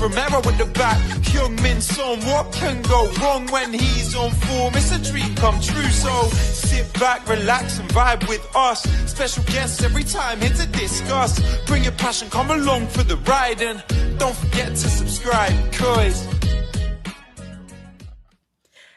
Romero at the back, Heung-Min Son. What can go wrong when he's on form? It's a dream come true, so sit back, relax and vibe with us. Special guests every time here to discuss. Bring your passion, come along for the ride, and don't forget to subscribe, cause...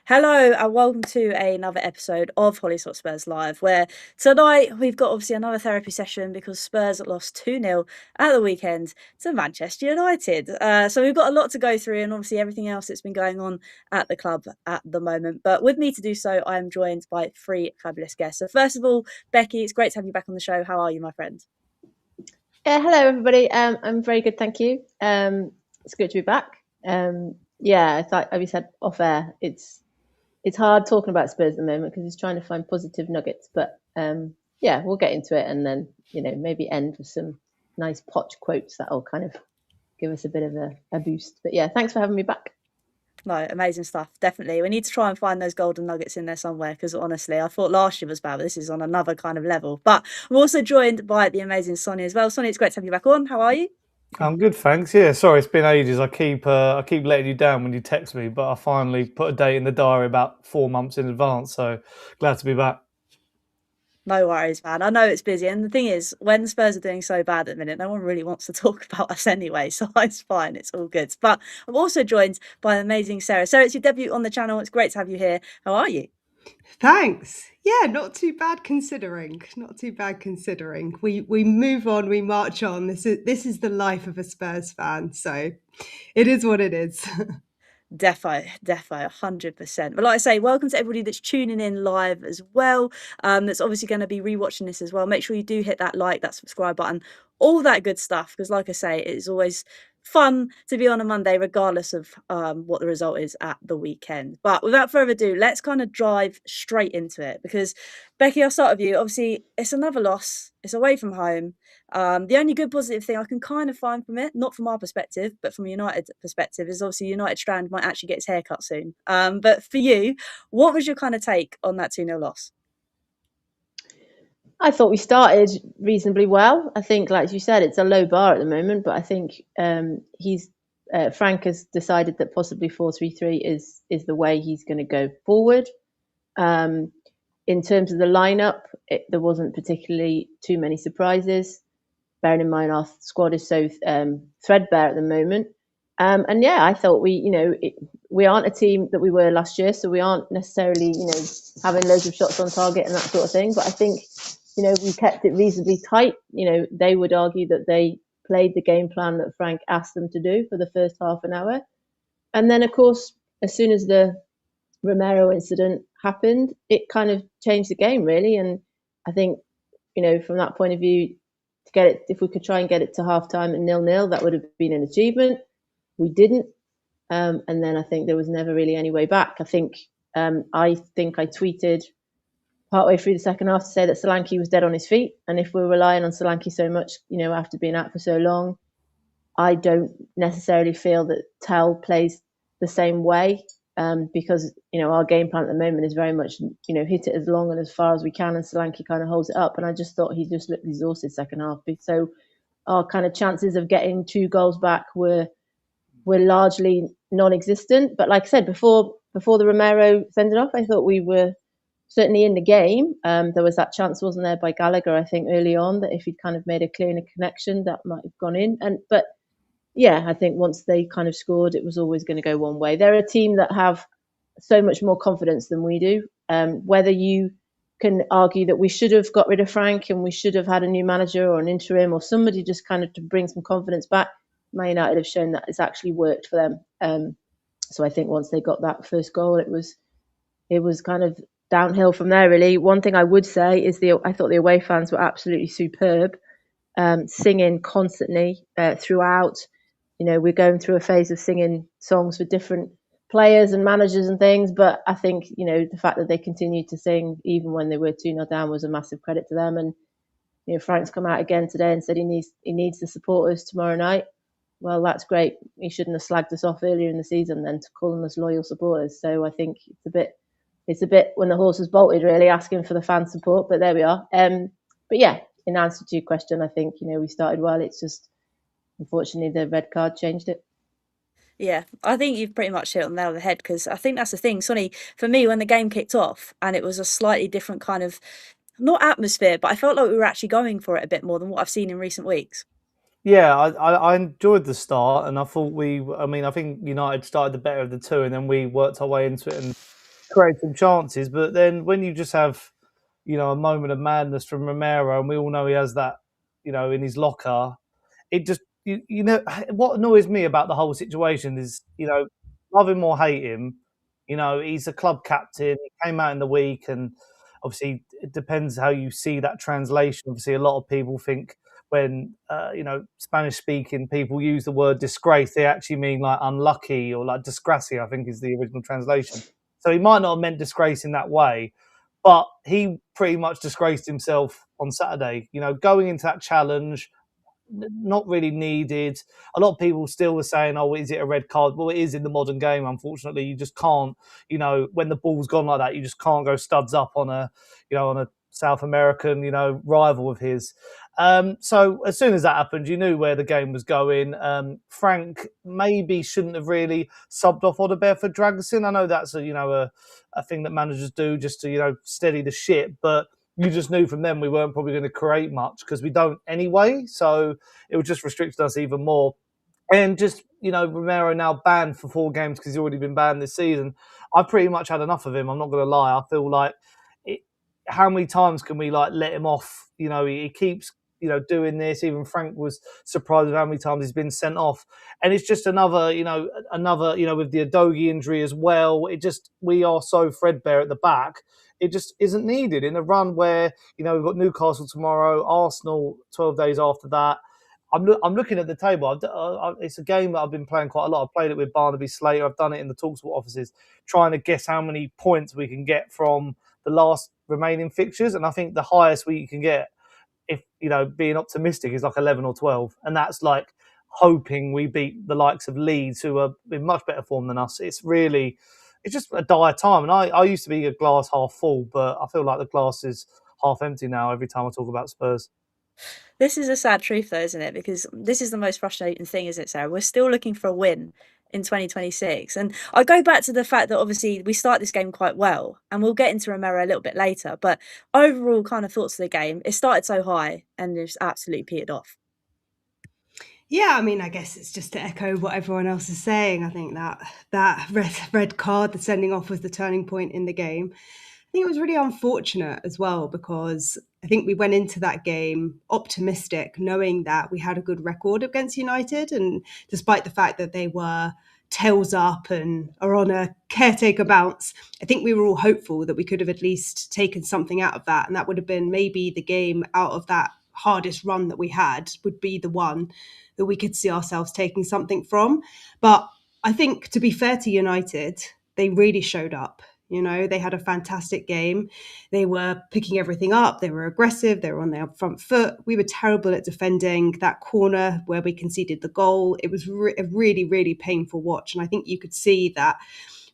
Hello and welcome to another episode of Hollie Spurs Live, where tonight we've got obviously another therapy session because Spurs lost 2-0 at the weekend to Manchester United. So we've got a lot to go through and obviously everything else that's been going on at the club at the moment. But with me to do so, I am joined by three fabulous guests. So first of all, Becky, it's great to have you back on the show. How are you, my friend? Hello, everybody. I'm very good, thank you. It's good to be back. I thought, as we said off air, it's hard talking about Spurs at the moment because it's trying to find positive nuggets. But we'll get into it and then, maybe end with some nice Poch quotes that'll kind of give us a bit of a boost. But yeah, thanks for having me back. No, amazing stuff. Definitely. We need to try and find those golden nuggets in there somewhere because honestly, I thought last year was bad, but this is on another kind of level. But I'm also joined by the amazing Sonny as well. Sonny, it's great to have you back on. How are you? I'm good, thanks. Yeah, sorry, it's been ages. I keep letting you down when you text me, but I finally put a date in the diary about 4 months in advance. So glad to be back. No worries, man. I know it's busy. And the thing is, when Spurs are doing so bad at the minute, no one really wants to talk about us anyway. So it's fine. It's all good. But I'm also joined by the amazing Sarah. Sarah, it's your debut on the channel. It's great to have you here. How are you? Thanks. Yeah, not too bad considering. Not too bad considering. We move on, we march on. This is the life of a Spurs fan. So it is what it is. Defo, 100%. But like I say, welcome to everybody that's tuning in live as well. That's obviously going to be rewatching this as well. Make sure you do hit that like, that subscribe button, all that good stuff. Because like I say, it is always fun to be on a Monday, regardless of what the result is at the weekend. But without further ado, let's kind of drive straight into it. Because Becky, I'll start with you. Obviously, it's another loss. It's away from home. The only good positive thing I can kind of find from it, not from our perspective, but from a United perspective, is obviously United Strand might actually get his haircut soon. But for you, what was your kind of take on that 2-0 loss? I thought we started reasonably well. I think, like you said, it's a low bar at the moment, but I think Frank has decided that possibly 4-3-3 is the way he's going to go forward. In terms of the lineup, there wasn't particularly too many surprises, bearing in mind our squad is so threadbare at the moment. I thought we aren't a team that we were last year, so we aren't necessarily having loads of shots on target and that sort of thing. But I think we kept it reasonably tight. They would argue that they played the game plan that Frank asked them to do for the first half an hour, and then of course, as soon as the Romero incident happened, it kind of changed the game really. And I think from that point of view, to get it, if we could try and get it to half time at 0-0, that would have been an achievement. We didn't, and then I think there was never really any way back. I think I tweeted partway through the second half to say that Solanke was dead on his feet, and if we're relying on Solanke so much, after being out for so long, I don't necessarily feel that Tell plays the same way. Because our game plan at the moment is very much hit it as long and as far as we can, and Solanke kind of holds it up. And I just thought he just looked exhausted second half. So our kind of chances of getting 2 goals back were largely non-existent. But like I said before the Romero sending off, I thought we were certainly in the game. There was that chance, wasn't there, by Gallagher, I think early on, that if he'd kind of made a clear connection, that might have gone in. But yeah, I think once they kind of scored, it was always going to go one way. They're a team that have so much more confidence than we do. Whether you can argue that we should have got rid of Frank and we should have had a new manager or an interim or somebody just kind of to bring some confidence back, Man United have shown that it's actually worked for them. So I think once they got that first goal, it was kind of downhill from there, really. One thing I would say is I thought the away fans were absolutely superb, singing constantly throughout. We're going through a phase of singing songs for different players and managers and things, but I think the fact that they continued to sing even when they were 2-0 down was a massive credit to them. And Frank's come out again today and said he needs the supporters tomorrow night. Well, that's great. He shouldn't have slagged us off earlier in the season then to calling us loyal supporters. So I think it's a bit when the horse has bolted, really, asking for the fan support. But there we are. But yeah, in answer to your question, I think we started well. It's just unfortunately the red card changed it. Yeah, I think you've pretty much hit it on the nail on the head, because I think that's the thing, Sonny. For me, when the game kicked off and it was a slightly different kind of, not atmosphere, but I felt like we were actually going for it a bit more than what I've seen in recent weeks. Yeah, I enjoyed the start, and I thought I think United started the better of the two, and then we worked our way into it and created some chances. But then when you just have, a moment of madness from Romero, and we all know he has that, in his locker, it just, what annoys me about the whole situation is, love him or hate him, he's a club captain. He came out in the week, and obviously it depends how you see that translation. Obviously, a lot of people think when Spanish speaking people use the word disgrace, they actually mean like unlucky or like disgracia, I think is the original translation. So he might not have meant disgrace in that way, but he pretty much disgraced himself on Saturday. Going into that challenge, not really needed. A lot of people still were saying, "Oh, is it a red card?" Well, it is in the modern game. Unfortunately, you just can't. When the ball's gone like that, you just can't go studs up on a South American, rival of his. So as soon as that happened, you knew where the game was going. Frank maybe shouldn't have really subbed off Odegaard for Dragosin. I know that's a thing that managers do just to steady the ship, but you just knew from them we weren't probably going to create much because we don't anyway. So it would just restrict us even more. And just, Romero now banned for 4 games because he's already been banned this season. I've pretty much had enough of him. I'm not going to lie. I feel like, how many times can we let him off? He keeps, doing this. Even Frank was surprised with how many times he's been sent off. And it's just another, with the Udogie injury as well. We are so threadbare at the back. It just isn't needed in a run where, we've got Newcastle tomorrow, Arsenal 12 days after that. I'm looking at the table. It's a game that I've been playing quite a lot. I've played it with Barnaby Slater. I've done it in the TalkSport offices, trying to guess how many points we can get from the last remaining fixtures. And I think the highest we can get, if being optimistic, is like 11 or 12. And that's like hoping we beat the likes of Leeds, who are in much better form than us. It's just a dire time. And I used to be a glass half full, but I feel like the glass is half empty now every time I talk about Spurs. This is a sad truth, though, isn't it? Because this is the most frustrating thing, isn't it, Sarah? We're still looking for a win in 2026. And I go back to the fact that obviously we start this game quite well, and we'll get into Romero a little bit later. But overall kind of thoughts of the game, it started so high and just absolutely petered off. Yeah, I mean, I guess it's just to echo what everyone else is saying. I think that red card, the sending off, was the turning point in the game. I think it was really unfortunate as well, because I think we went into that game optimistic, knowing that we had a good record against United. And despite the fact that they were tails up and are on a caretaker bounce, I think we were all hopeful that we could have at least taken something out of that. And that would have been maybe the game out of that hardest run that we had would be the one that we could see ourselves taking something from. But I think, to be fair to United, they really showed up. They had a fantastic game. They were picking everything up. They were aggressive. They were on their front foot. We were terrible at defending that corner where we conceded the goal. It was a really, really painful watch. And I think you could see that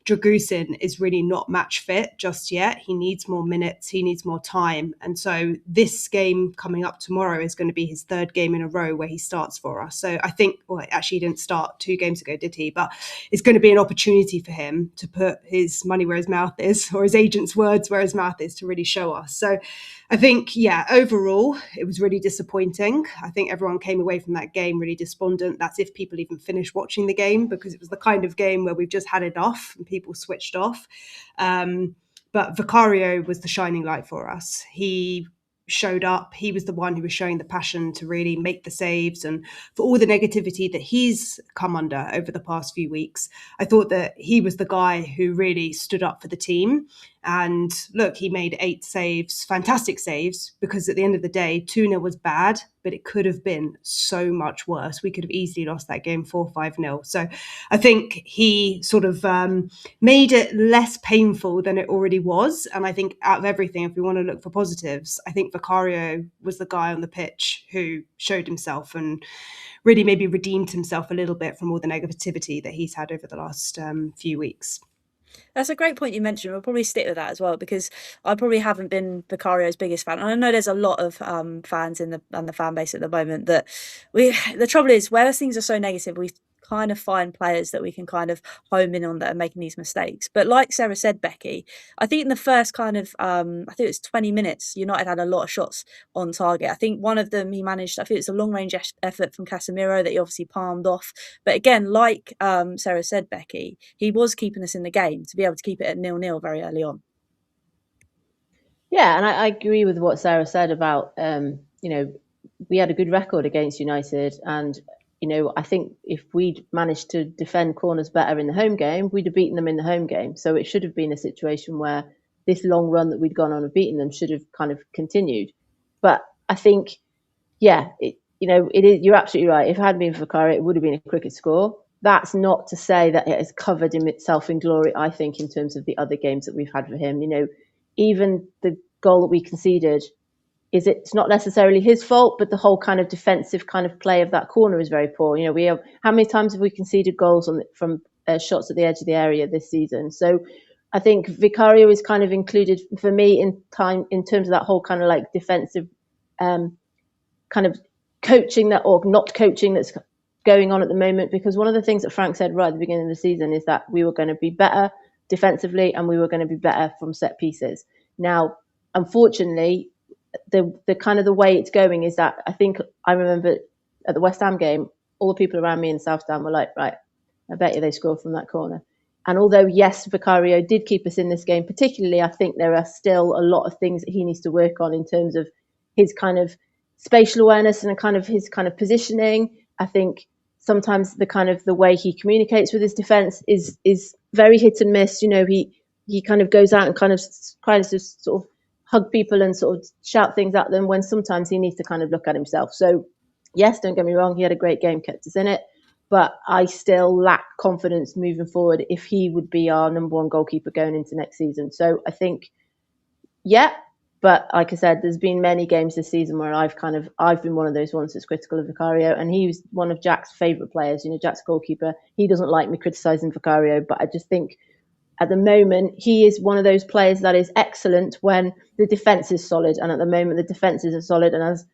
Dragusin is really not match fit just yet. He needs more minutes. He needs more time. And so this game coming up tomorrow is going to be his 3rd game in a row where he starts for us. So I think, well, actually he didn't start 2 games ago, did he? But it's going to be an opportunity for him to put his money where his mouth is, or his agent's words where his mouth is, to really show us. So I think, overall, it was really disappointing. I think everyone came away from that game really despondent. That's if people even finished watching the game, because it was the kind of game where we've just had enough and people switched off. But Vicario was the shining light for us. He showed up. He was the one who was showing the passion to really make the saves, and for all the negativity that he's come under over the past few weeks, I thought that he was the guy who really stood up for the team. And look, he made 8 saves, fantastic saves, because at the end of the day, 2-0 was bad, but it could have been so much worse. We could have easily lost that game 4-5-0. So I think he sort of made it less painful than it already was. And I think out of everything, if we want to look for positives, I think Vicario was the guy on the pitch who showed himself and really maybe redeemed himself a little bit from all the negativity that he's had over the last few weeks. That's a great point you mentioned. We'll probably stick with that as well, because I probably haven't been Vicario's biggest fan. And I know there's a lot of fans in the fan base at the moment that the trouble is, where things are so negative, we kind of find players that we can kind of home in on that are making these mistakes. But like Sarah said, Becky, I think in the first kind of, I think it was 20 minutes, United had a lot of shots on target. I think one of them he managed, I think it's a long range effort from Casemiro that he obviously palmed off. But again, like Sarah said, Becky, he was keeping us in the game to be able to keep it at 0-0 very early on. Yeah, and I agree with what Sarah said about, we had a good record against United. And, I think if we'd managed to defend corners better in the home game, we'd have beaten them in the home game. So it should have been a situation where this long run that we'd gone on and beaten them should have kind of continued. But I think, it is, you're absolutely right. If it hadn't been for Vicario, it would have been a cricket score. That's not to say that it has covered him itself in glory, I think, in terms of the other games that we've had for him. Even the goal that we conceded, it's not necessarily his fault, but the whole kind of defensive kind of play of that corner is very poor. How many times have we conceded goals from shots at the edge of the area this season? So I think Vicario is kind of included for me in terms of that whole kind of like defensive kind of coaching that or not coaching that's going on at the moment. Because one of the things that Frank said right at the beginning of the season is that we were going to be better defensively and we were going to be better from set pieces. Now, unfortunately, the kind of the way it's going is that I think I remember at the West Ham game, all the people around me in South Stand were like, right, I bet you they scored from that corner. And although, yes, Vicario did keep us in this game, particularly, I think there are still a lot of things that he needs to work on in terms of his kind of spatial awareness and kind of his kind of positioning. I think sometimes the kind of the way he communicates with his defence is very hit and miss. He kind of goes out and kind of tries to sort of hug people and sort of shout things at them when sometimes he needs to kind of look at himself. So, yes, don't get me wrong, he had a great game, kept us in it. But I still lack confidence moving forward if he would be our number one goalkeeper going into next season. So I think, but like I said, there's been many games this season where I've been one of those ones that's critical of Vicario, and he was one of Jack's favourite players. Jack's goalkeeper. He doesn't like me criticising Vicario, but I just think at the moment he is one of those players that is excellent when the defence is solid, and at the moment the defences are solid, and as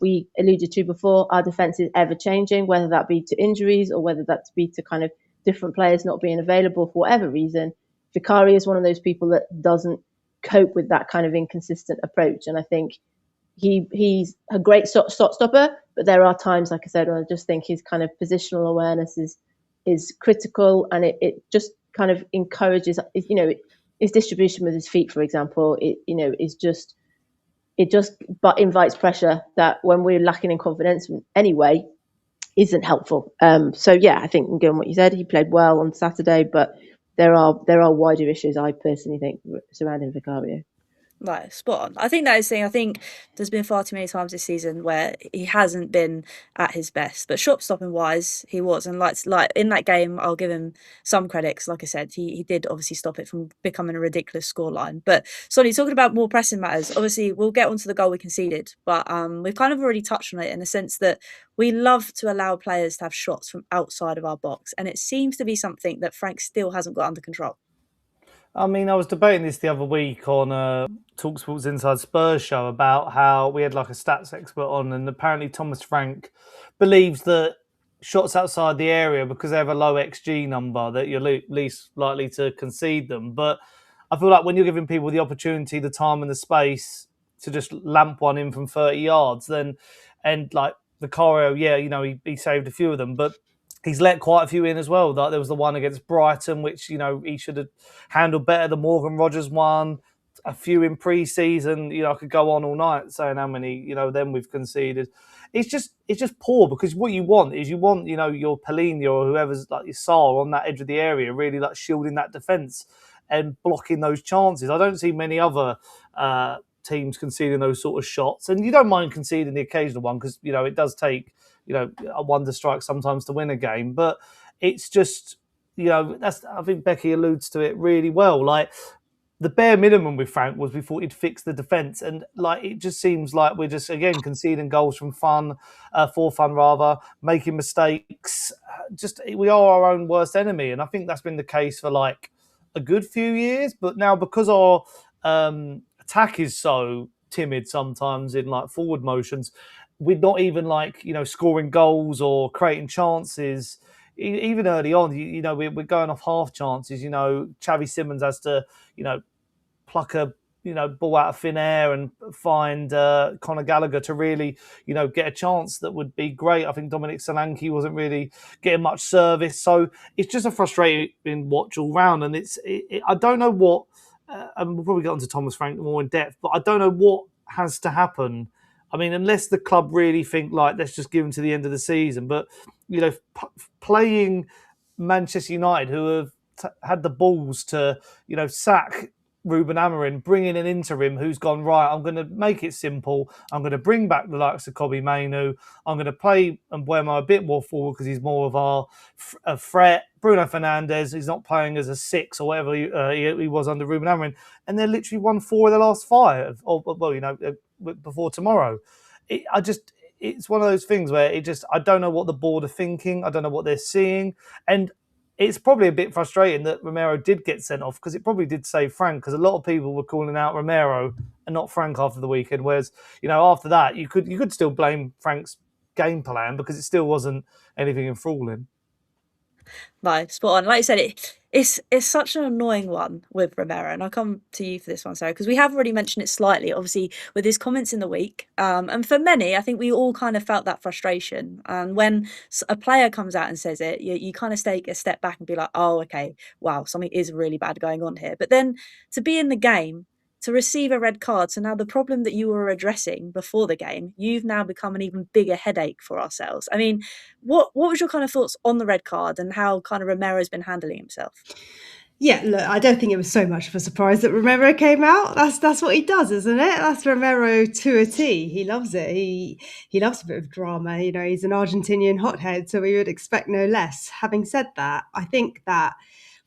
we alluded to before, our defence is ever changing, whether that be to injuries or whether that be to kind of different players not being available for whatever reason. Vicario is one of those people that doesn't cope with that kind of inconsistent approach. And I think he's a great shot stopper, but there are times, like I said, when I just think his kind of positional awareness is critical, and it just kind of encourages, his distribution with his feet, for example, it just but invites pressure that when we're lacking in confidence anyway isn't helpful. I think given what you said, he played well on Saturday, but there are wider issues I personally think surrounding Vicario. Right, spot on. I think that is the thing. I think there's been far too many times this season where he hasn't been at his best, but shot stopping wise, he was. And like in that game, I'll give him some credit because, like I said, he did obviously stop it from becoming a ridiculous scoreline. But Sonny, talking about more pressing matters, obviously we'll get onto the goal we conceded, but we've kind of already touched on it in the sense that we love to allow players to have shots from outside of our box, and it seems to be something that Frank still hasn't got under control. I mean, I was debating this the other week on TalkSport's Inside Spurs show about how we had like a stats expert on, and apparently Thomas Frank believes that shots outside the area, because they have a low XG number, that you're least likely to concede them. But I feel like when you're giving people the opportunity, the time and the space to just lamp one in from 30 yards, then, and like Vicario, he saved a few of them, but he's let quite a few in as well. Like there was the one against Brighton, which, he should have handled better. The Morgan Rogers one, a few in pre-season. I could go on all night saying how many, then we've conceded. It's just poor, because what you want is your Polini or whoever's like your Saar on that edge of the area, really like shielding that defence and blocking those chances. I don't see many other teams conceding those sort of shots. And you don't mind conceding the occasional one because, it does take, a wonder strike sometimes to win a game. But it's just, I think Becky alludes to it really well. Like the bare minimum with Frank was we thought he'd fix the defence. And like, it just seems like we're just, again, conceding goals for fun, making mistakes. We are our own worst enemy. And I think that's been the case for like a good few years. But now because our attack is so timid sometimes in like forward motions, we're not even like, scoring goals or creating chances. even early on, you know, we're going off half chances. You know, Xavi Simons has to, you know, pluck a ball out of thin air and find Conor Gallagher to really, you know, get a chance that would be great. I think Dominic Solanke wasn't really getting much service, so it's just a frustrating watch all round. And I don't know what, and we'll probably get onto Thomas Frank more in depth, but I don't know what has to happen. I mean, unless the club really think like, let's just give them to the end of the season. But you know, playing Manchester United, who have had the balls to, you know, sack Ruben Amorim, bringing an interim who's gone, right, I'm going to make it simple. I'm going to bring back the likes of Kobbie Mainoo. I'm going to play Mbeumo a bit more forward because he's more of our threat. Bruno Fernandes, he's not playing as a 6 or whatever he was under Ruben Amorim. And they're literally won 4 of the last 5, well, you know, before tomorrow. It's one of those things where I don't know what the board are thinking. I don't know what they're seeing. And it's probably a bit frustrating that Romero did get sent off, because it probably did save Frank, because a lot of people were calling out Romero and not Frank after the weekend. Whereas, you know, after that, you could still blame Frank's game plan, because it still wasn't anything enthralling. No, spot on. Like you said, it's such an annoying one with Romero, and I'll come to you for this one, Sarah, because we have already mentioned it slightly, obviously, with his comments in the week. And for many, I think we all kind of felt that frustration. And when a player comes out and says it, you kind of take a step back and be like, oh, okay, wow, something is really bad going on here. But then to be in the game, to receive a red card, so now the problem that you were addressing before the game, you've now become an even bigger headache for ourselves. I mean, what was your kind of thoughts on the red card and how kind of Romero's been handling himself? Yeah, look, I don't think it was so much of a surprise that Romero came out. That's what he does, isn't it? That's Romero to a T. He loves it. He loves a bit of drama. You know, he's an Argentinian hothead, so we would expect no less. Having said that, I think that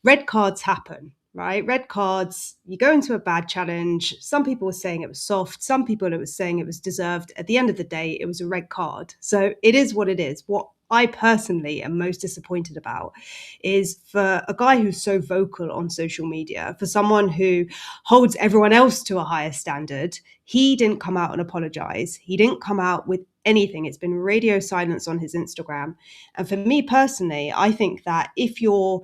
red cards happen. Right? Red cards, you go into a bad challenge. Some people were saying it was soft. Some people were saying it was deserved. At the end of the day, it was a red card. So it is what it is. What I personally am most disappointed about is for a guy who's so vocal on social media, for someone who holds everyone else to a higher standard, he didn't come out and apologize. He didn't come out with anything. It's been radio silence on his Instagram. And for me personally, I think that if you're,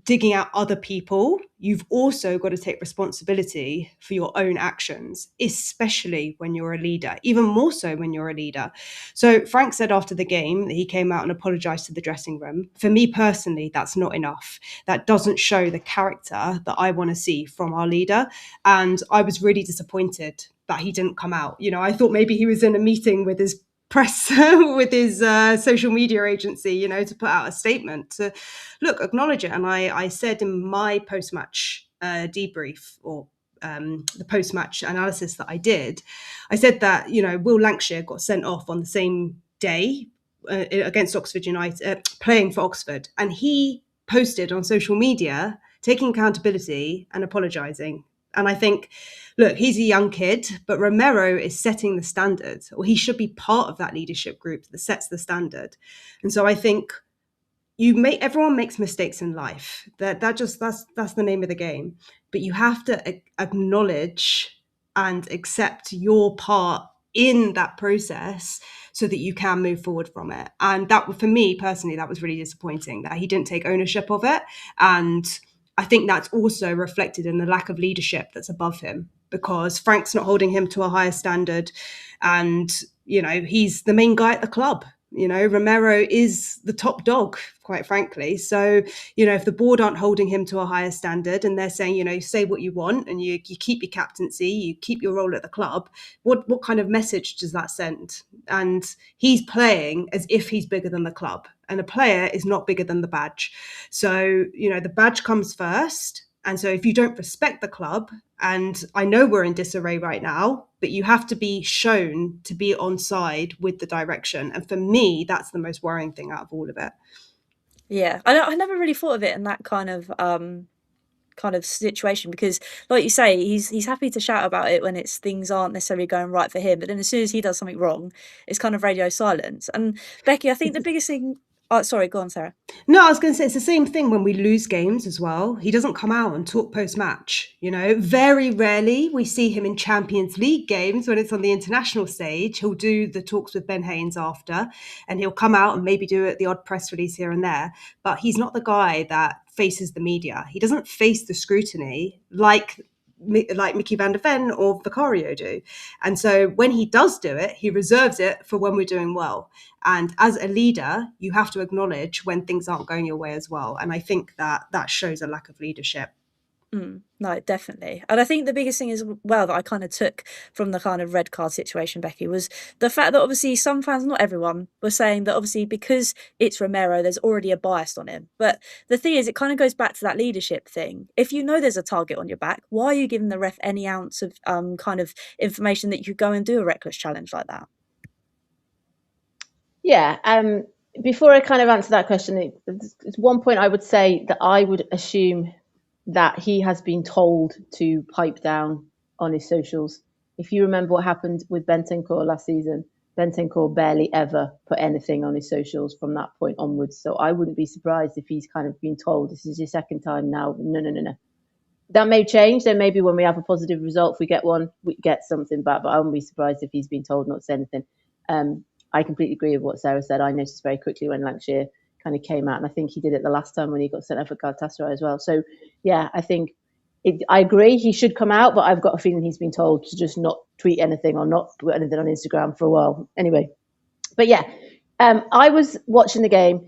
digging out other people, you've also got to take responsibility for your own actions, especially when you're a leader, even more so when you're a leader. So Frank said after the game that he came out and apologized to the dressing room. For me personally, that's not enough. That doesn't show the character that I want to see from our leader. And I was really disappointed that he didn't come out. You know, I thought maybe he was in a meeting with his press, with his social media agency, you know, to put out a statement to acknowledge it. And I said in my post-match debrief, or the post-match analysis that I did, I said that, you know, Will Lancashire got sent off on the same day against Oxford United, playing for Oxford, and he posted on social media taking accountability and apologising. And I think, look, he's a young kid, but Romero is setting the standard, or he should be part of that leadership group that sets the standard. And so I think everyone makes mistakes in life. That's the name of the game. But you have to acknowledge and accept your part in that process so that you can move forward from it. And that, for me personally, that was really disappointing that he didn't take ownership of it. And I think that's also reflected in the lack of leadership that's above him, because Frank's not holding him to a higher standard. And, you know, he's the main guy at the club. You know, Romero is the top dog, quite frankly. So, you know, if the board aren't holding him to a higher standard and they're saying, you know, say what you want and you keep your captaincy, you keep your role at the club, what kind of message does that send? And he's playing as if he's bigger than the club. And a player is not bigger than the badge. So, you know, the badge comes first. And so if you don't respect the club, and I know we're in disarray right now, but you have to be shown to be on side with the direction. And for me, that's the most worrying thing out of all of it. Yeah, I never really thought of it in that kind of situation, because like you say, he's happy to shout about it when things aren't necessarily going right for him, but then as soon as he does something wrong, it's kind of radio silence. And Becky, I think the biggest thing Oh, sorry, go on, Sarah. No, I was going to say it's the same thing when we lose games as well. He doesn't come out and talk post-match, you know. Very rarely we see him in Champions League games when it's on the international stage. He'll do the talks with Ben Haynes after, and he'll come out and maybe do the odd press release here and there. But he's not the guy that faces the media. He doesn't face the scrutiny like Mickey van der Ven or Vicario do. And so when he does do it, he reserves it for when we're doing well. And as a leader, you have to acknowledge when things aren't going your way as well. And I think that shows a lack of leadership. No, definitely. And I think the biggest thing as well that I kind of took from the kind of red card situation, Becky, was the fact that obviously some fans, not everyone, were saying that obviously because it's Romero, there's already a bias on him. But the thing is, it kind of goes back to that leadership thing. If you know there's a target on your back, why are you giving the ref any ounce of kind of information that you could go and do a reckless challenge like that? Yeah. Before I kind of answer that question, it's one point I would say that I would assume that he has been told to pipe down on his socials. If you remember what happened with Bentancur last season, Bentancur barely ever put anything on his socials from that point onwards. So I wouldn't be surprised if he's kind of been told, this is your second time now. No. That may change. Then maybe when we have a positive result, if we get one, we get something back. But I wouldn't be surprised if he's been told not to say anything. I completely agree with what Sarah said. I noticed very quickly when Lancashire kind of came out, and I think he did it the last time when he got sent off for Galatasaray as well. So yeah, I think I agree he should come out, but I've got a feeling he's been told to just not tweet anything or not put anything on Instagram for a while anyway. But yeah, I was watching the game,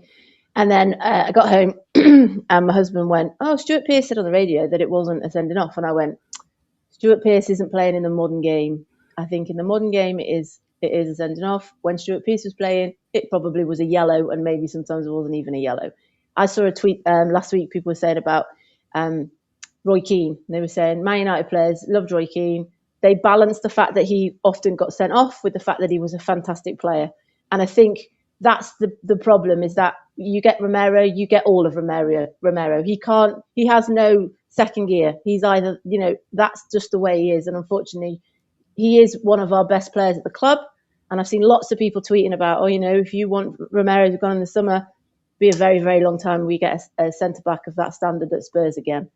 and then I got home and my husband went, oh, Stuart Pearce said on the radio that it wasn't a sending off, and I went, Stuart Pearce isn't playing in the modern game. I think in the modern game it is a sending off. When Stuart Pearce was playing, it probably was a yellow, and maybe sometimes it wasn't even a yellow. I saw a tweet last week, people were saying about Roy Keane. They were saying Man United players loved Roy Keane. They balanced the fact that he often got sent off with the fact that he was a fantastic player. And I think that's the problem, is that you get Romero, you get all of Romero. He has no second gear. He's either, that's just the way he is. And unfortunately, he is one of our best players at the club. And I've seen lots of people tweeting about, if you want Romero to go in the summer, be a very, very long time we get a centre-back of that standard at Spurs again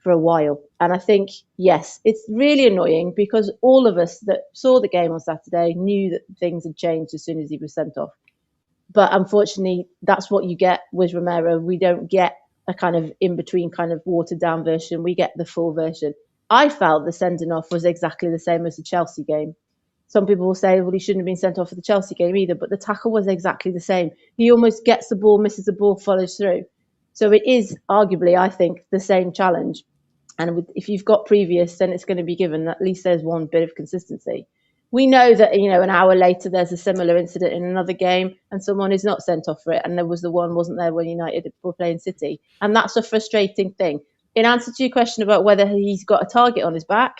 for a while. And I think, yes, it's really annoying because all of us that saw the game on Saturday knew that things had changed as soon as he was sent off. But unfortunately, that's what you get with Romero. We don't get a kind of in-between kind of watered-down version. We get the full version. I felt the sending off was exactly the same as the Chelsea game. Some people will say, well, he shouldn't have been sent off for the Chelsea game either, but the tackle was exactly the same. He almost gets the ball, misses the ball, follows through. So it is arguably, I think, the same challenge. And if you've got previous, then it's going to be given. At least there's one bit of consistency. We know that, an hour later, there's a similar incident in another game and someone is not sent off for it. And there was the one, wasn't there, when United were playing City. And that's a frustrating thing. In answer to your question about whether he's got a target on his back,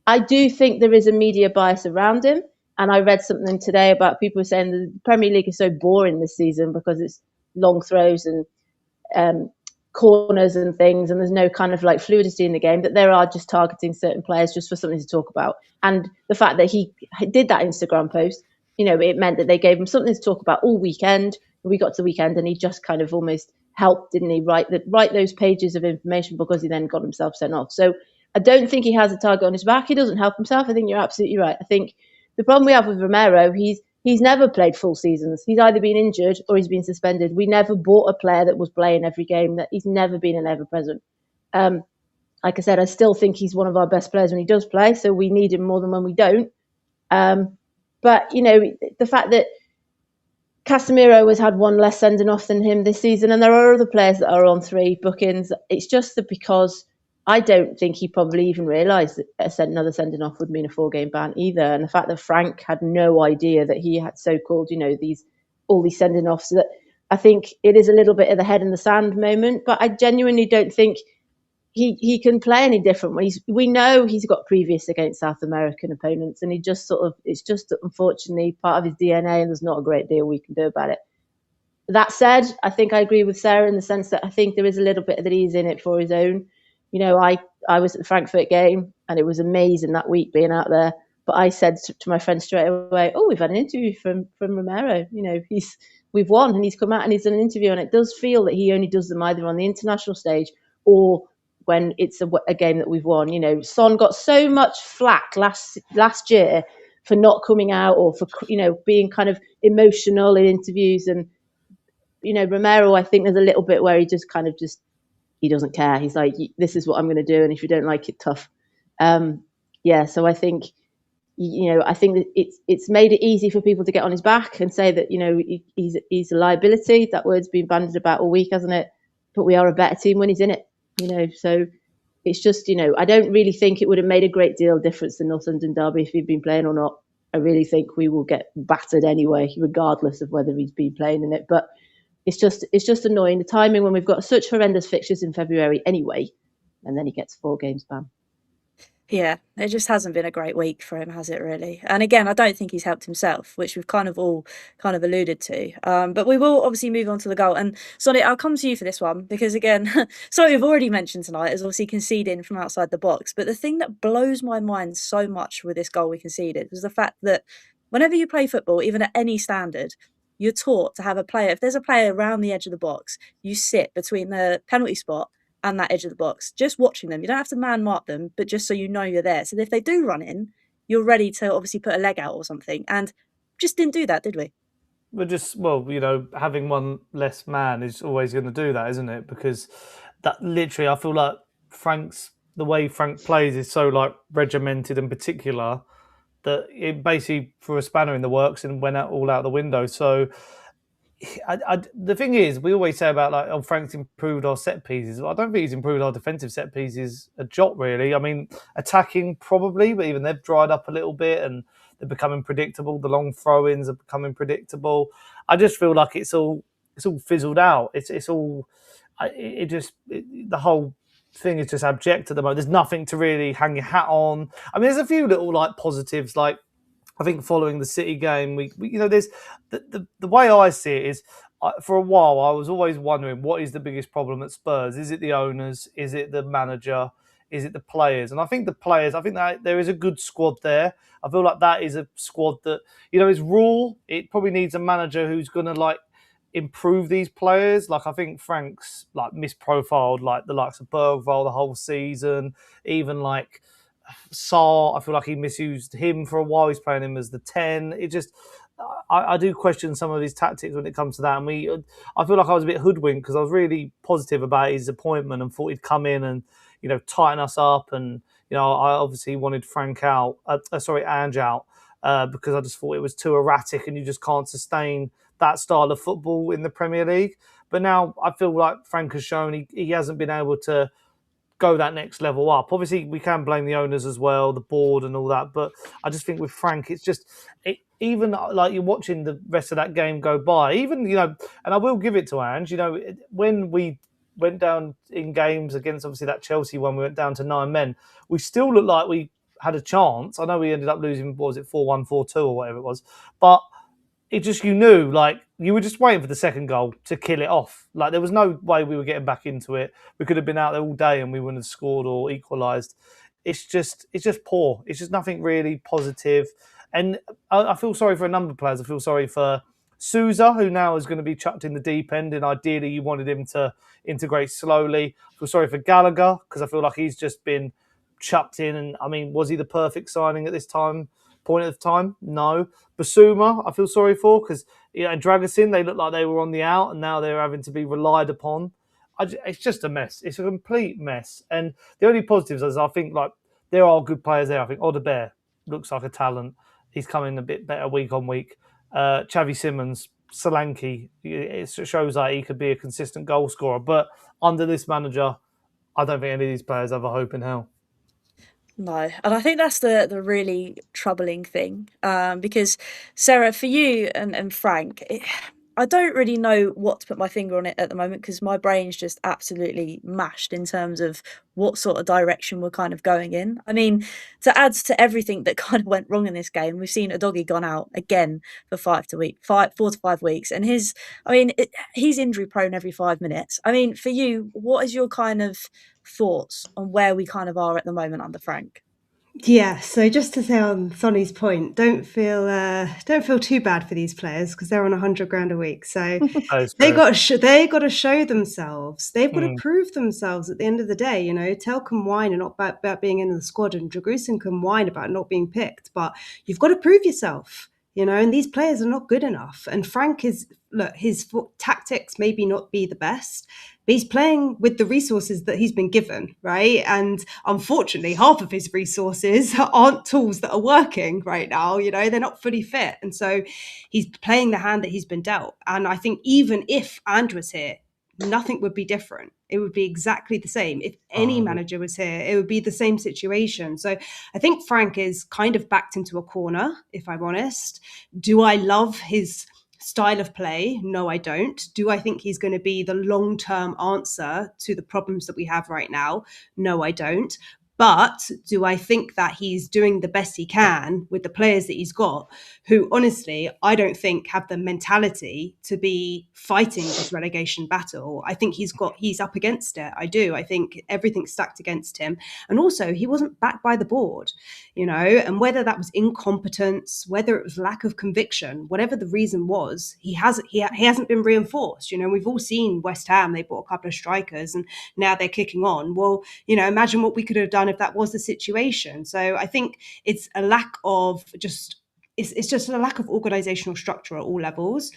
I do think there is a media bias around him. And I read something today about people saying the Premier League is so boring this season because it's long throws and corners and things, and there's no kind of like fluidity in the game, that there are just targeting certain players just for something to talk about. And the fact that he did that Instagram post, it meant that they gave him something to talk about all weekend. We got to the weekend and he just kind of almost helped, didn't he, write those pages of information because he then got himself sent off. So I don't think he has a target on his back. He doesn't help himself. I think you're absolutely right. I think the problem we have with Romero, he's never played full seasons. He's either been injured or he's been suspended. We never bought a player that was playing every game. That he's never been an ever present. Like I said, I still think he's one of our best players when he does play. So we need him more than when we don't. But the fact that Casemiro has had one less sending off than him this season, and there are other players that are on 3 bookings. It's just that because I don't think he probably even realised that another sending off would mean a 4-game ban either. And the fact that Frank had no idea that he had so-called, all these sending offs, that I think it is a little bit of the head in the sand moment. But I genuinely don't think he can play any different. We know he's got previous against South American opponents, and he just it's just unfortunately part of his DNA, and there's not a great deal we can do about it. That said, I think I agree with Sarah in the sense that I think there is a little bit that he's in it for his own. I was at the Frankfurt game and it was amazing that week being out there. But I said to my friend straight away, we've had an interview from Romero. we've won. And he's come out and he's done an interview, and it does feel that he only does them either on the international stage or when it's a game that we've won. You know, Son got so much flack last year for not coming out, or for, you know, being kind of emotional in interviews. And, you know, Romero, I think there's a little bit where he just kind of he doesn't care. He's like, this is what I'm going to do, and if you don't like it, tough. So I think, you know, I think that it's made it easy for people to get on his back and say that, you know, he's a liability. That word's been bandied about all week, hasn't it? But we are a better team when he's in it, you know. So it's just, you know, I don't really think it would have made a great deal of difference in North London derby if he'd been playing or not. I really think we will get battered anyway, regardless of whether he's been playing in it. But it's just annoying, the timing when we've got such horrendous fixtures in February anyway, and then he gets 4 games ban. Yeah, it just hasn't been a great week for him, has it really? And again, I don't think he's helped himself, which we've kind of all kind of alluded to. But we will obviously move on to the goal. And Sonny, I'll come to you for this one because, again, something we've already mentioned tonight is obviously conceding from outside the box. But the thing that blows my mind so much with this goal we conceded was the fact that whenever you play football, even at any standard, you're taught to have a player. If there's a player around the edge of the box, you sit between the penalty spot and that edge of the box, just watching them. You don't have to man mark them, but just so you know you're there. So if they do run in, you're ready to obviously put a leg out or something. And just didn't do that, did we? You know, having one less man is always going to do that, isn't it? Because that literally, I feel like the way Frank plays is so like regimented and particular that it basically threw a spanner in the works and went all out the window. So the thing is, we always say about like, oh, Frank's improved our set pieces. I don't think he's improved our defensive set pieces a jot, really. I mean, attacking probably, but even they've dried up a little bit and they're becoming predictable. The long throw-ins are becoming predictable. I just feel like it's all fizzled out. The whole thing is just abject at the moment. There's nothing to really hang your hat on. I mean, there's a few little like positives, like I think following the City game, we you know, there's the way I see it is, for a while I was always wondering what is the biggest problem at Spurs. Is it the owners? Is it the manager? Is it the players? And I think the players, I think that there is a good squad there. I feel like that is a squad that, you know, is raw. It probably needs a manager who's going to like improve these players. Like I think Frank's like misprofiled like the likes of Bergvall the whole season. Even like Saar, I feel like he misused him for a while. He's playing him as the 10. It just, I do question some of his tactics when it comes to that. And I feel like I was a bit hoodwinked because I was really positive about his appointment and thought he'd come in and, you know, tighten us up. And, you know, I obviously wanted Ange out because I just thought it was too erratic and you just can't sustain that style of football in the Premier League. But now I feel like Frank has shown he hasn't been able to go that next level up. Obviously, we can blame the owners as well, the board and all that. But I just think with Frank, it's just, even like you're watching the rest of that game go by, even, you know, and I will give it to Ange, you know, when we went down in games against obviously that Chelsea one, we went down to 9 men, we still looked like we had a chance. I know we ended up losing, what was it, 4-1, 4-2 or whatever it was. But it just, you knew, like, you were just waiting for the second goal to kill it off. Like, there was no way we were getting back into it. We could have been out there all day and we wouldn't have scored or equalised. It's just poor. It's just nothing really positive. And I feel sorry for a number of players. I feel sorry for Sousa, who now is going to be chucked in the deep end, and ideally you wanted him to integrate slowly. I feel sorry for Gallagher, because I feel like he's just been chucked in. And, I mean, was he the perfect signing at this point of time? No. Basuma, I feel sorry for, because, you know, and Dragusin, they looked like they were on the out, and now they're having to be relied upon. It's just a mess. It's a complete mess. And the only positives is I think, like, there are good players there. I think Odebear looks like a talent. He's coming a bit better week on week. Xavi Simons, Solanke, it shows that he could be a consistent goal scorer. But under this manager, I don't think any of these players have a hope in hell. No, and I think that's the really troubling thing, because Sarah, for you and Frank, I don't really know what to put my finger on it at the moment, because my brain's just absolutely mashed in terms of what sort of direction we're kind of going in. I mean, to add to everything that kind of went wrong in this game, we've seen Udogie gone out again for 4 to 5 weeks, and he's injury prone every 5 minutes. I mean, for you, what is your kind of thoughts on where we kind of are at the moment under Frank? Yeah, so just to say on Sonny's point, don't feel too bad for these players because they're on 100 grand a week. So they got to show themselves. They've got to prove themselves at the end of the day. You know, Tel can whine and not about being in the squad, and Dragusin can whine about not being picked, but you've got to prove yourself. You know, and these players are not good enough. And Frank his tactics maybe not be the best, but he's playing with the resources that he's been given, right? And unfortunately, half of his resources aren't tools that are working right now. You know, they're not fully fit. And so he's playing the hand that he's been dealt. And I think even if Andrew was here, nothing would be different. It would be exactly the same. If any manager was here, it would be the same situation. So I think Frank is kind of backed into a corner, if I'm honest. Do I love his style of play? No, I don't. Do I think he's going to be the long-term answer to the problems that we have right now? No, I don't. But do I think that he's doing the best he can with the players that he's got, who honestly, I don't think have the mentality to be fighting this relegation battle? I think he's up against it. I do. I think everything's stacked against him. And also, he wasn't backed by the board, you know, and whether that was incompetence, whether it was lack of conviction, whatever the reason was, he hasn't been reinforced. You know, we've all seen West Ham, they bought a couple of strikers and now they're kicking on. Well, you know, imagine what we could have done if that was the situation. So I think it's a lack of it's just a lack of organizational structure at all levels.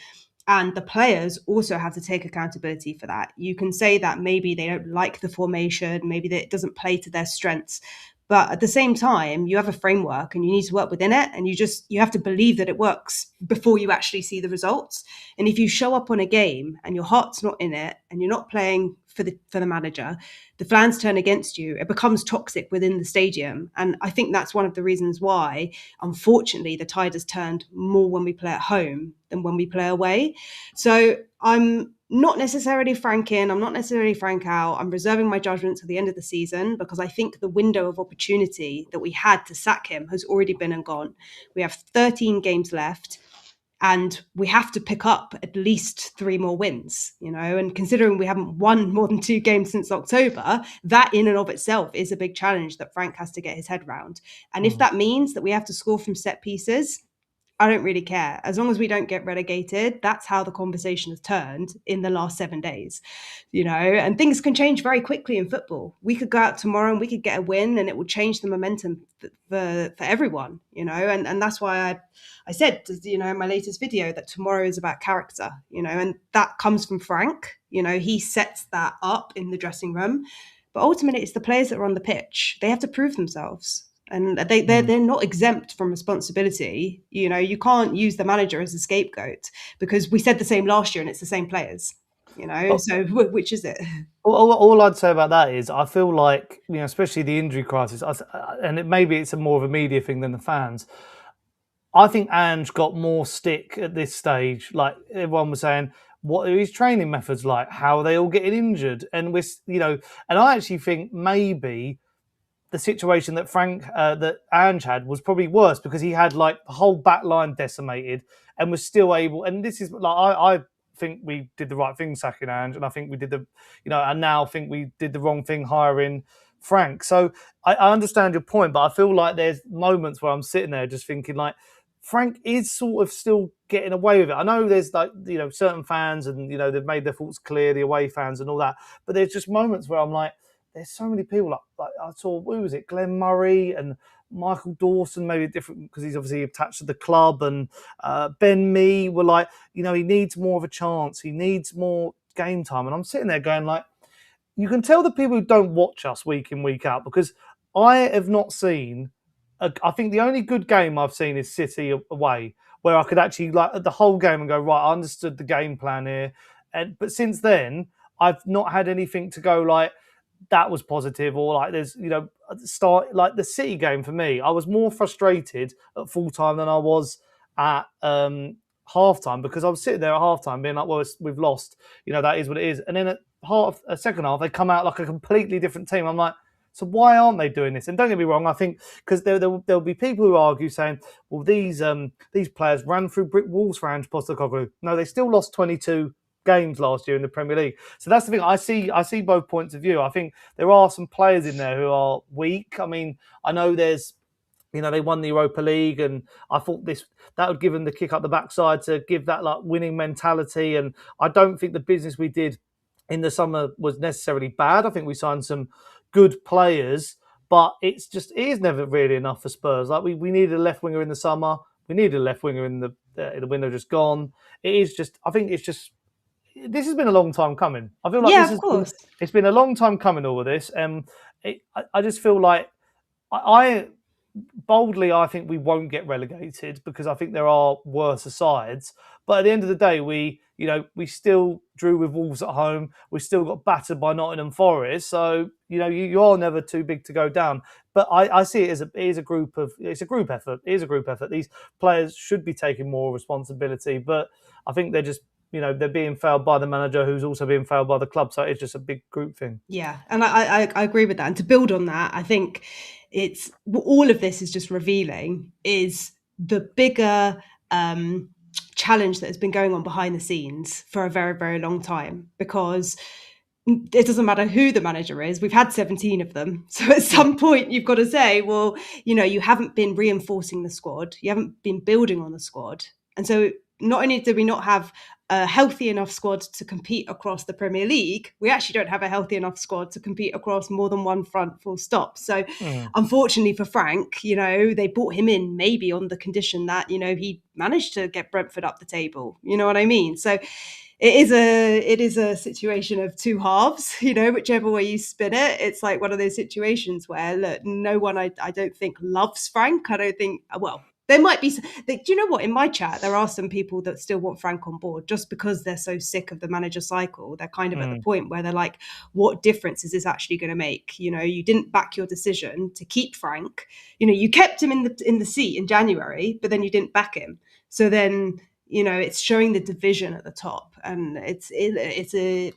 And the players also have to take accountability for that. You can say that maybe they don't like the formation, maybe that it doesn't play to their strengths. But at the same time, you have a framework and you need to work within it. And you have to believe that it works before you actually see the results. And if you show up on a game and your heart's not in it and you're not playing for the manager, the fans turn against you. It becomes toxic within the stadium. And I think that's one of the reasons why, unfortunately, the tide has turned more when we play at home than when we play away. So I'm not necessarily Frank in, I'm not necessarily Frank out. I'm reserving my judgment to the end of the season because I think the window of opportunity that we had to sack him has already been and gone. We have 13 games left. And we have to pick up at least 3 more wins, you know, and considering we haven't won more than 2 games since October, that in and of itself is a big challenge that Frank has to get his head around. And if that means that we have to score from set pieces, I don't really care. As long as we don't get relegated, that's how the conversation has turned in the last 7 days, you know, and things can change very quickly in football. We could go out tomorrow and we could get a win and it will change the momentum for everyone, you know, and that's why I said, you know, in my latest video that tomorrow is about character, you know, and that comes from Frank. You know, he sets that up in the dressing room, but ultimately it's the players that are on the pitch. They have to prove themselves. And they're not exempt from responsibility. You know, you can't use the manager as a scapegoat because we said the same last year and it's the same players, you know, so which is it? All I'd say about that is I feel like, you know, especially the injury crisis, and maybe it's more of a media thing than the fans. I think Ange got more stick at this stage. Like everyone was saying, what are his training methods like? How are they all getting injured? And we're, you know, and I actually think maybe the situation that that Ange had was probably worse because he had like the whole back line decimated and was still able. And this is like I think we did the right thing sacking Ange, and I think we did I now think we did the wrong thing hiring Frank. So I understand your point, but I feel like there's moments where I'm sitting there just thinking like Frank is sort of still getting away with it. I know there's like, you know, certain fans and, you know, they've made their thoughts clear, the away fans and all that, but there's just moments where I'm like, there's so many people like I saw, who was it? Glenn Murray and Michael Dawson, maybe different because he's obviously attached to the club, and Ben Mee were like, you know, he needs more of a chance. He needs more game time. And I'm sitting there going like, you can tell the people who don't watch us week in, week out, because I have not seen, I think the only good game I've seen is City away, where I could actually like the whole game and go, right, I understood the game plan here. But since then, I've not had anything to go like, that was positive, or like there's, you know, start like the City game for me. I was more frustrated at full time than I was at half time because I was sitting there at half time being like, well, we've lost, you know, that is what it is. And then at second half, they come out like a completely different team. I'm like, so why aren't they doing this? And don't get me wrong, I think because there'll be people who argue saying, well, these players ran through brick walls for Ange Postecoglou. No, they still lost 22 games last year in the Premier League. So that's the thing. I see both points of view. I think there are some players in there who are weak. I mean, I know there's You know, they won the Europa League, and I thought that would give them the kick up the backside to give that like winning mentality. And I don't think the business we did in the summer was necessarily bad. I think we signed some good players, but it is never really enough for Spurs. Like we needed a left winger in the summer, we needed a left winger in the window just gone. This has been a long time coming. I feel like it's been a long time coming, all of this. I just feel like I think we won't get relegated because I think there are worse sides. But at the end of the day, we still drew with Wolves at home. We still got battered by Nottingham Forest. So, you are never too big to go down. But I see it as it's a group effort. It is a group effort. These players should be taking more responsibility. But I think they're just, they're being failed by the manager, who's also being failed by the club. So it's just a big group thing. Yeah, and I agree with that. And to build on that, I think it's all of this is just revealing is the bigger challenge that has been going on behind the scenes for a very, very long time, because it doesn't matter who the manager is. We've had 17 of them. So at some point you've got to say, well, you haven't been reinforcing the squad. You haven't been building on the squad. And so not only do we not have a healthy enough squad to compete across the Premier League, we actually don't have a healthy enough squad to compete across more than one front, full stop. So unfortunately for Frank, they brought him in maybe on the condition that, he managed to get Brentford up the table. You know what I mean? So it is a situation of two halves, whichever way you spin it. It's like one of those situations where, look, no one, I don't think loves Frank. I don't think, there might be, do you know what? In my chat, there are some people that still want Frank on board just because they're so sick of the manager cycle. They're kind of at the point where they're like, what difference is this actually going to make? You didn't back your decision to keep Frank. You kept him in the seat in January, but then you didn't back him. So then, it's showing the division at the top. And it's a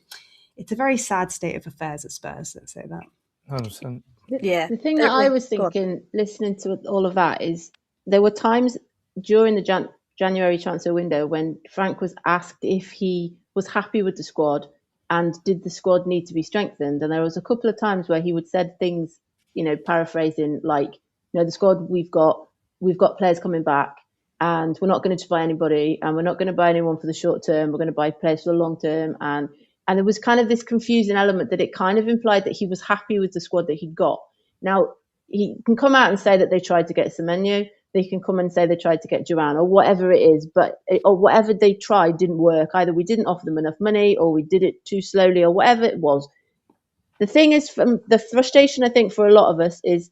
very sad state of affairs at Spurs, let's say that. 100%. The thing that I was thinking, listening to all of that, is there were times during the January transfer window when Frank was asked if he was happy with the squad and did the squad need to be strengthened. And there was a couple of times where he would said things, paraphrasing like, the squad we've got players coming back and we're not going to buy anybody and we're not going to buy anyone for the short term. We're going to buy players for the long term. And there was kind of this confusing element that it kind of implied that he was happy with the squad that he'd got. Now, he can come out and say that they tried to get Semenyo. They can come and say they tried to get Duran or whatever it is, or whatever they tried didn't work. Either we didn't offer them enough money or we did it too slowly or whatever it was. The thing is, from the frustration, I think, for a lot of us is,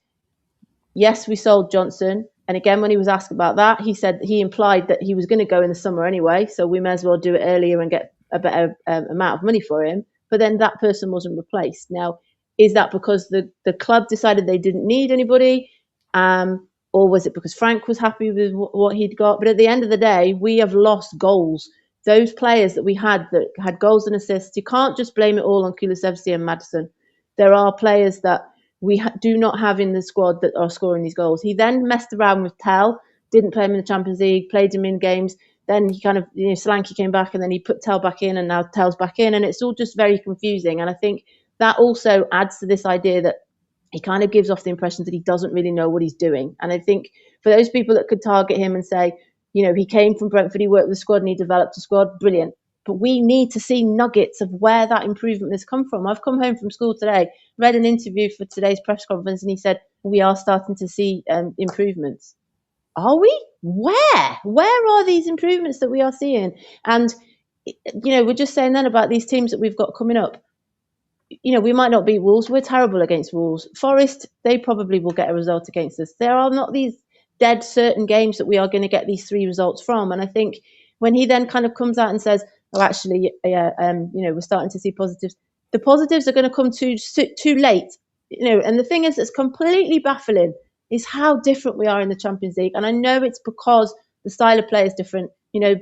yes, we sold Johnson. And again, when he was asked about that, he implied that he was going to go in the summer anyway. So we may as well do it earlier and get a better amount of money for him. But then that person wasn't replaced. Now, is that because the club decided they didn't need anybody? Or was it because Frank was happy with what he'd got? But at the end of the day, we have lost goals. Those players that we had that had goals and assists, you can't just blame it all on Kulusevski and Maddison. There are players that we do not have in the squad that are scoring these goals. He then messed around with Tel, didn't play him in the Champions League, played him in games. Then he kind of, Solanke came back and then he put Tel back in and now Tel's back in. And it's all just very confusing. And I think that also adds to this idea that he kind of gives off the impression that he doesn't really know what he's doing. And I think for those people that could target him and say, he came from Brentford, he worked with the squad and he developed a squad, brilliant. But we need to see nuggets of where that improvement has come from. I've come home from school today, read an interview for today's press conference, and he said, we are starting to see improvements. Are we? Where? Where are these improvements that we are seeing? And, we're just saying then about these teams that we've got coming up. We might not beat Wolves. We're terrible against Wolves. Forest, they probably will get a result against us. There are not these dead certain games that we are going to get these 3 results from. And I think when he then kind of comes out and says, oh, actually, we're starting to see positives. The positives are going to come too late. And the thing is that's completely baffling is how different we are in the Champions League. And I know it's because the style of play is different.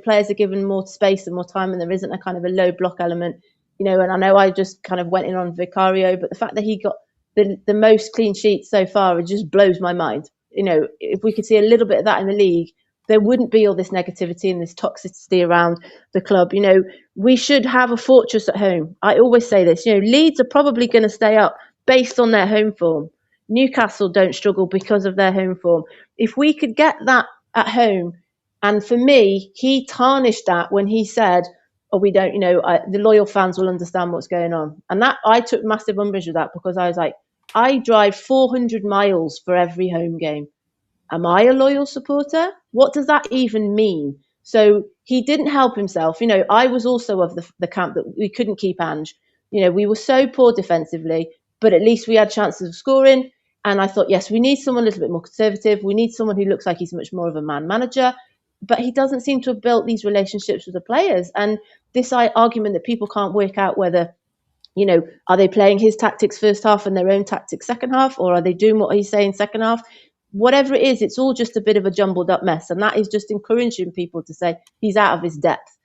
Players are given more space and more time and there isn't a kind of a low block element. And I know I just kind of went in on Vicario, but the fact that he got the most clean sheets so far, it just blows my mind. If we could see a little bit of that in the league, there wouldn't be all this negativity and this toxicity around the club. We should have a fortress at home. I always say this, Leeds are probably going to stay up based on their home form. Newcastle don't struggle because of their home form. If we could get that at home, and for me, he tarnished that when he said, "Oh, we don't, the loyal fans will understand what's going on." And that I took massive umbrage with that, because I was like, I drive 400 miles for every home game. Am I a loyal supporter? What does that even mean? So he didn't help himself. I was also of the camp that we couldn't keep Ange. We were so poor defensively, but at least we had chances of scoring. And I thought, yes, we need someone a little bit more conservative. We need someone who looks like he's much more of a man manager. But he doesn't seem to have built these relationships with the players. And this argument that people can't work out whether, are they playing his tactics first half and their own tactics second half, or are they doing what he's saying second half? Whatever it is, it's all just a bit of a jumbled up mess. And that is just encouraging people to say he's out of his depth.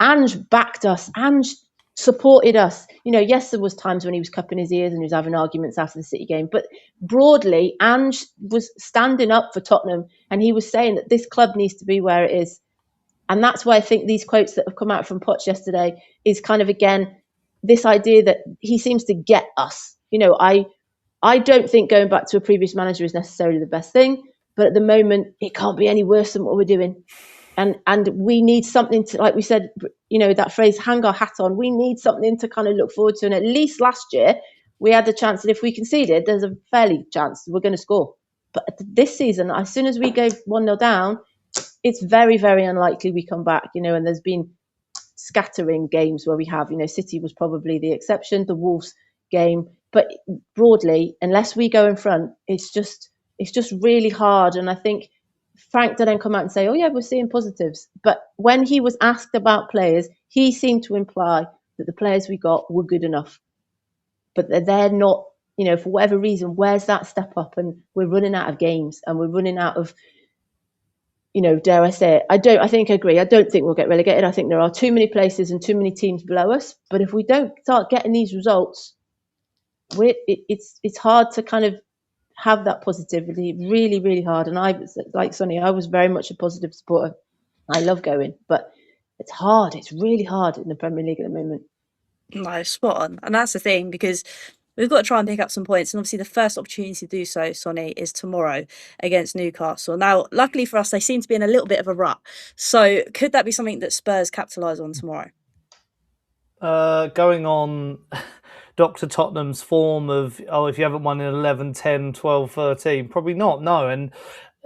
Ange backed us. Ange supported us. Yes, there was times when he was cupping his ears and he was having arguments after the City game. But broadly, Ange was standing up for Tottenham, and he was saying that this club needs to be where it is. And that's why I think these quotes that have come out from Poch yesterday is kind of, again, this idea that he seems to get us. I don't think going back to a previous manager is necessarily the best thing, but at the moment it can't be any worse than what we're doing. And we need something to, like we said, that phrase, hang our hat on. We need something to kind of look forward to. And at least last year we had the chance that if we conceded, there's a fairly chance we're going to score. But this season, as soon as we go 1-0 down, it's very, very unlikely we come back, and there's been scattering games where we have, City was probably the exception, the Wolves game. But broadly, unless we go in front, it's just really hard. And I think Frank didn't come out and say, "Oh yeah, we're seeing positives." But when he was asked about players, he seemed to imply that the players we got were good enough. But they're not, for whatever reason, where's that step up? And we're running out of games, and we're running out of, dare I say it? I agree. I don't think we'll get relegated. I think there are too many places and too many teams below us. But if we don't start getting these results, it's hard to kind of have that positivity. Really, really hard. And I, like Sonny, I was very much a positive supporter. I love going, but it's hard. It's really hard in the Premier League at the moment. No, spot on. And that's the thing, because we've got to try and pick up some points. And obviously the first opportunity to do so, Sonny, is tomorrow against Newcastle. Now, luckily for us, they seem to be in a little bit of a rut. So could that be something that Spurs capitalise on tomorrow? Going on Dr. Tottenham's form of, if you haven't won in 11, 10, 12, 13, probably not, no. And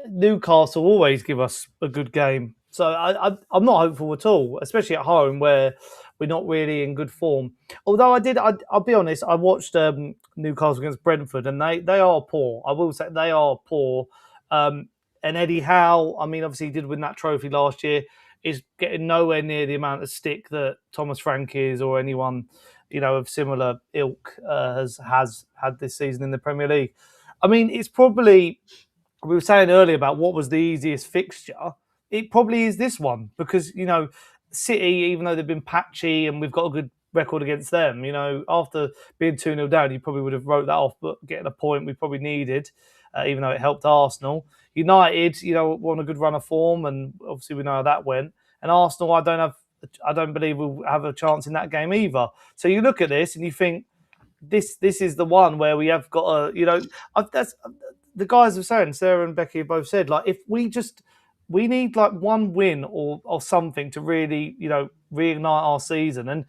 Newcastle always give us a good game. So I'm not hopeful at all, especially at home where we're not really in good form. Although I'll be honest, I watched Newcastle against Brentford, and they are poor. I will say they are poor. And Eddie Howe, obviously he did win that trophy last year, is getting nowhere near the amount of stick that Thomas Frank is, or anyone, of similar ilk has had this season in the Premier League. It's probably, we were saying earlier about what was the easiest fixture. It probably is this one, because, City, even though they've been patchy and we've got a good record against them, after being 2-0 down, you probably would have wrote that off, but getting a point we probably needed, even though it helped Arsenal. United, won a good run of form, and obviously we know how that went. And Arsenal, I don't believe we'll have a chance in that game either. So you look at this and you think, this is the one where we have got that's the guys are saying, Sarah and Becky have both said, like, if we need like one win or something to really, reignite our season. And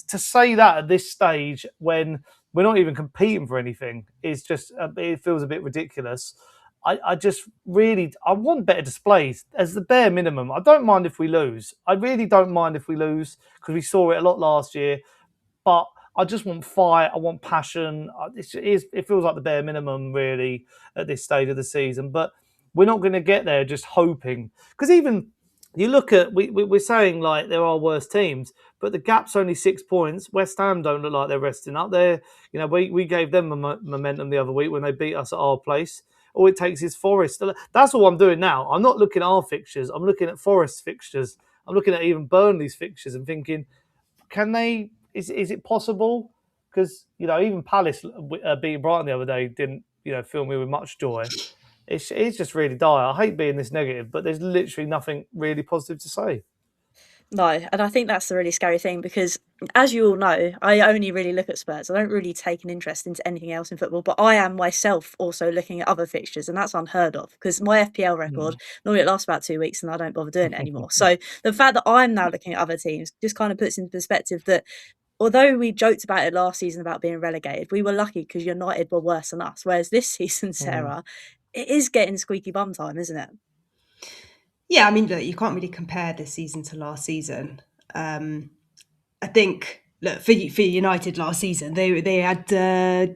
to say that at this stage when we're not even competing for anything is just, it feels a bit ridiculous. I want better displays as the bare minimum. I don't mind if we lose. I really don't mind if we lose, because we saw it a lot last year. But I just want fight. I want passion. It feels like the bare minimum, really, at this stage of the season. But we're not going to get there just hoping. Because even you look at, we're saying like there are worse teams, but the gap's only 6 points. West Ham don't look like they're resting up there. We gave them momentum the other week when they beat us at our place. All it takes is Forest. That's all I'm doing now. I'm not looking at our fixtures. I'm looking at Forest's fixtures. I'm looking at even Burnley's fixtures and thinking, can they? Is it possible? Because even Palace beating Brighton the other day didn't fill me with much joy. It's just really dire. I hate being this negative, but there's literally nothing really positive to say. No, and I think that's the really scary thing because, as you all know, I only really look at Spurs. I don't really take an interest into anything else in football, but I am myself also looking at other fixtures, and that's unheard of because my FPL record, normally it lasts about 2 weeks and I don't bother doing it anymore. So the fact that I'm now looking at other teams just kind of puts into perspective that although we joked about it last season about being relegated, we were lucky because United were worse than us. Whereas this season, Sarah, it is getting squeaky bum time, isn't it? Yeah, I mean, look, you can't really compare this season to last season. I think, look, for United last season, they had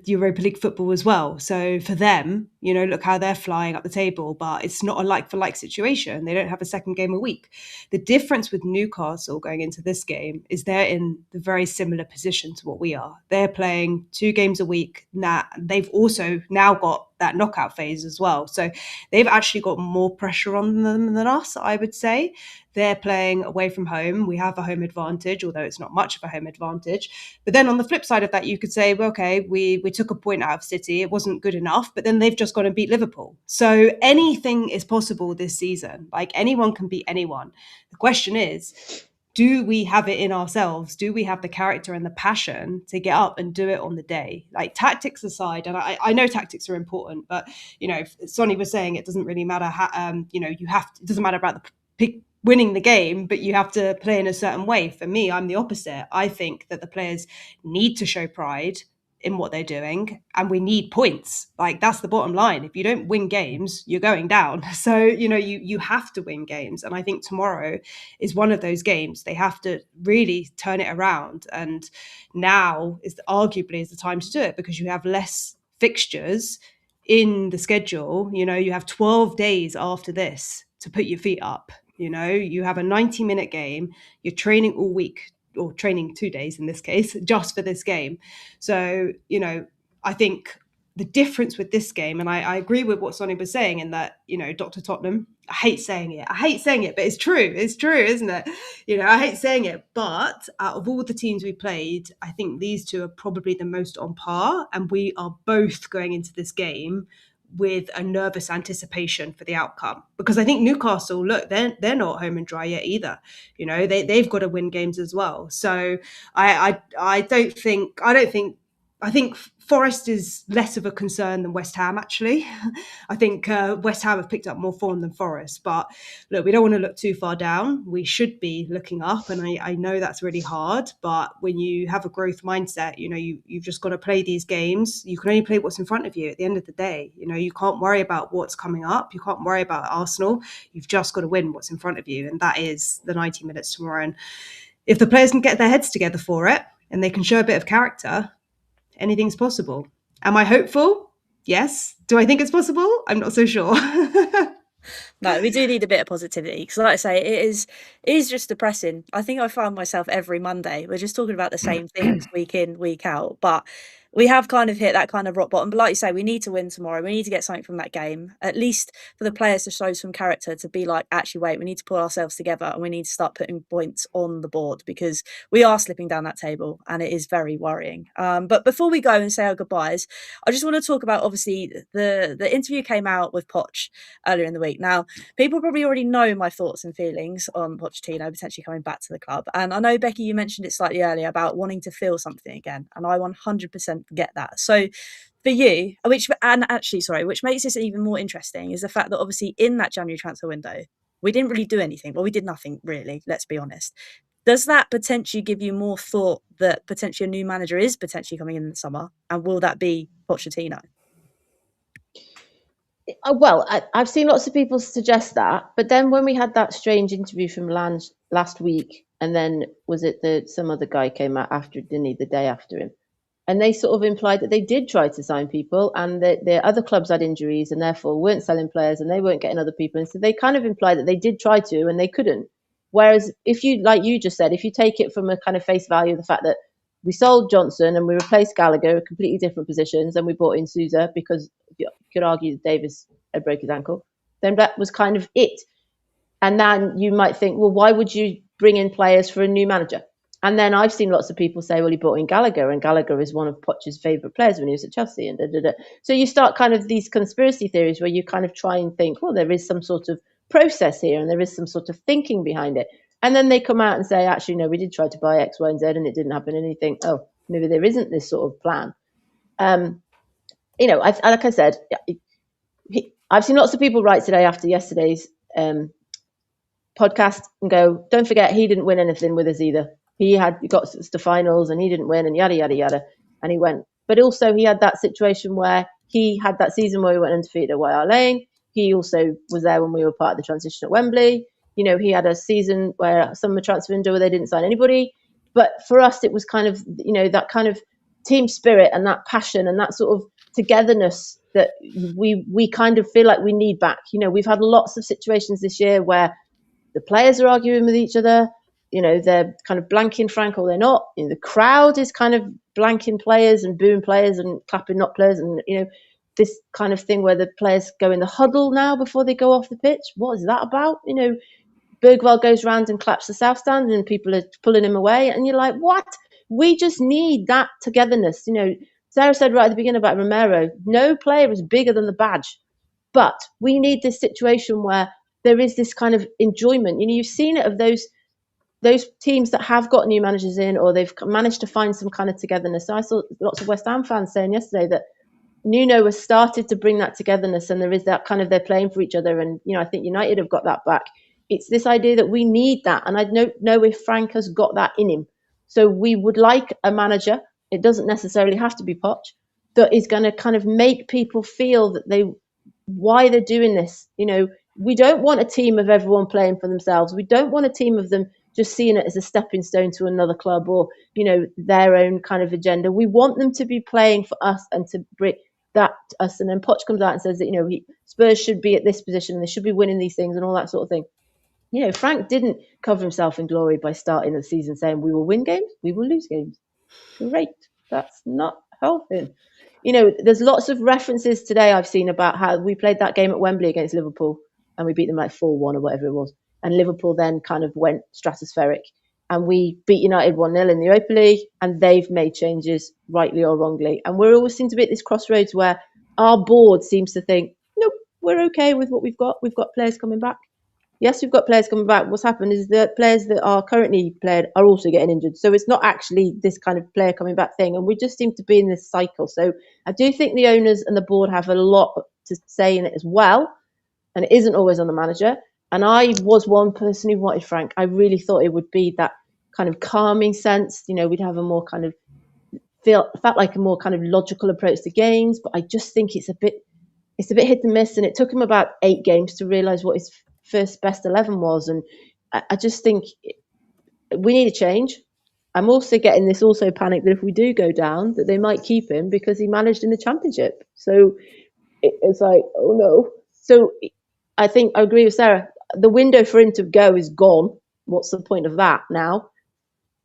Europa League football as well. So for them, you know, look how they're flying up the table, but it's not a like-for-like situation. They don't have a second game a week. The difference with Newcastle going into this game is they're in the very similar position to what we are. They're playing 2 games a week. Now, they've also now got that knockout phase as well. So they've actually got more pressure on them than us, I would say. They're playing away from home. We have a home advantage, although it's not much of a home advantage. But then on the flip side of that, you could say, well, okay, we took a point out of City. It wasn't good enough, but then they've just gone and beat Liverpool. So anything is possible this season. Like, anyone can beat anyone. The question is, do we have it in ourselves? Do we have the character and the passion to get up and do it on the day? Like, tactics aside, and I know tactics are important, but, you know, Sonny was saying it doesn't really matter how, you know, it doesn't matter about winning the game, but you have to play in a certain way. For me, I'm the opposite. I think that the players need to show pride in what they're doing, and we need points. Like, that's the bottom line. If you don't win games, you're going down. So, you know, you have to win games, and I think tomorrow is one of those games. They have to really turn it around, and now is arguably is the time to do it because you have less fixtures in the schedule. You know, you have 12 days after this to put your feet up. You know, you have a 90-minute game, you're training all week, or training 2 days in this case, just for this game. So, you know, I think the difference with this game, and I agree with what Sonny was saying in that, you know, Dr. Tottenham, I hate saying it, but it's true, isn't it? You know, I hate saying it, but out of all the teams we played, I think these two are probably the most on par, and we are both going into this game with a nervous anticipation for the outcome, because I think Newcastle, look, they're not home and dry yet either. You know, they've got to win games as well. So I think Forest is less of a concern than West Ham, actually. I think West Ham have picked up more form than Forest. But look, we don't want to look too far down. We should be looking up. And I know that's really hard. But when you have a growth mindset, you know, you've just got to play these games. You can only play what's in front of you at the end of the day. You know, you can't worry about what's coming up. You can't worry about Arsenal. You've just got to win what's in front of you. And that is the 90 minutes tomorrow. And if the players can get their heads together for it and they can show a bit of character, anything's possible. Am I hopeful? Yes. Do I think it's possible? I'm not so sure. No, we do need a bit of positivity because, like I say, it is just depressing. I think I find myself every Monday, we're just talking about the same things week in, week out. But we have kind of hit that kind of rock bottom. But like you say, we need to win tomorrow. We need to get something from that game, at least for the players to show some character, to be like, actually, wait, we need to pull ourselves together and we need to start putting points on the board because we are slipping down that table and it is very worrying. But before we go and say our goodbyes, I just want to talk about, obviously, the interview came out with Poch earlier in the week. Now, people probably already know my thoughts and feelings on Pochettino potentially coming back to the club. And I know, Becky, you mentioned it slightly earlier about wanting to feel something again. And I 100% get that. So for you, which makes this even more interesting, is the fact that obviously in that January transfer window, we didn't really do anything. Well, we did nothing really, let's be honest. Does that potentially give you more thought that potentially a new manager is potentially coming in the summer? And will that be Pochettino? Well, I've seen lots of people suggest that, but then when we had that strange interview from Lange last week, and then was it some other guy came out after, didn't he, the day after him, and they sort of implied that they did try to sign people, and that their other clubs had injuries and therefore weren't selling players, and they weren't getting other people, and so they kind of implied that they did try to and they couldn't. Whereas if you, like you just said, if you take it from a kind of face value, the fact that we sold Johnson and we replaced Gallagher, completely different positions, and we brought in Sousa because you could argue that Davis had broke his ankle, then that was kind of it. And then you might think, well, why would you bring in players for a new manager? And then I've seen lots of people say, well, he brought in Gallagher, and Gallagher is one of Poch's favourite players when he was at Chelsea. And So you start kind of these conspiracy theories where you kind of try and think, well, there is some sort of process here and there is some sort of thinking behind it. And then they come out and say, actually, no, we did try to buy X, Y, and Z, and it didn't happen. And you think, oh, maybe there isn't this sort of plan. Like I said, I've seen lots of people write today after yesterday's podcast and go, don't forget, he didn't win anything with us either. He got to finals and he didn't win and yada, yada, yada. And he went. But also he had that situation where he had that season where we went undefeated at White Hart Lane. He also was there when we were part of the transition at Wembley. He had a season where summer transfer window where they didn't sign anybody. But for us, it was kind of, that kind of team spirit and that passion and that sort of togetherness that we kind of feel like we need back. We've had lots of situations this year where the players are arguing with each other. They're kind of blanking Frank or they're not. The crowd is kind of blanking players and booing players and clapping not players. And, this kind of thing where the players go in the huddle now before they go off the pitch. What is that about? Bergwall goes round and claps the south stand and people are pulling him away. And you're like, what? We just need that togetherness. Sarah said right at the beginning about Romero, no player is bigger than the badge. But we need this situation where there is this kind of enjoyment. You've seen it of those teams that have got new managers in or they've managed to find some kind of togetherness. So I saw lots of West Ham fans saying yesterday that Nuno has started to bring that togetherness and there is that kind of they're playing for each other. And, I think United have got that back. It's this idea that we need that. And I don't know if Frank has got that in him. So we would like a manager. It doesn't necessarily have to be Poch, that is going to kind of make people feel that why they're doing this. We don't want a team of everyone playing for themselves. We don't want a team of them just seeing it as a stepping stone to another club or, their own kind of agenda. We want them to be playing for us and to bring that to us. And then Poch comes out and says that, Spurs should be at this position and they should be winning these things and all that sort of thing. Frank didn't cover himself in glory by starting the season saying we will win games, we will lose games. Great. That's not helping. There's lots of references today I've seen about how we played that game at Wembley against Liverpool and we beat them like 4-1 or whatever it was. And Liverpool then kind of went stratospheric. And we beat United 1-0 in the Europa League and they've made changes rightly or wrongly. And we always seem to be at this crossroads where our board seems to think, nope, we're okay with what we've got. We've got players coming back. Yes, we've got players coming back. What's happened is the players that are currently played are also getting injured. So it's not actually this kind of player coming back thing. And we just seem to be in this cycle. So I do think the owners and the board have a lot to say in it as well. And it isn't always on the manager. And I was one person who wanted Frank. I really thought it would be that kind of calming sense. We'd have a more kind of felt like a more kind of logical approach to games. But I just think it's a bit hit and miss. And it took him about 8 games to realise what his first best 11 was. And I just think we need a change. I'm also getting this panic that if we do go down, that they might keep him because he managed in the Championship. So it's like, oh no. So I think I agree with Sarah. The window for him to go is gone. What's the point of that now?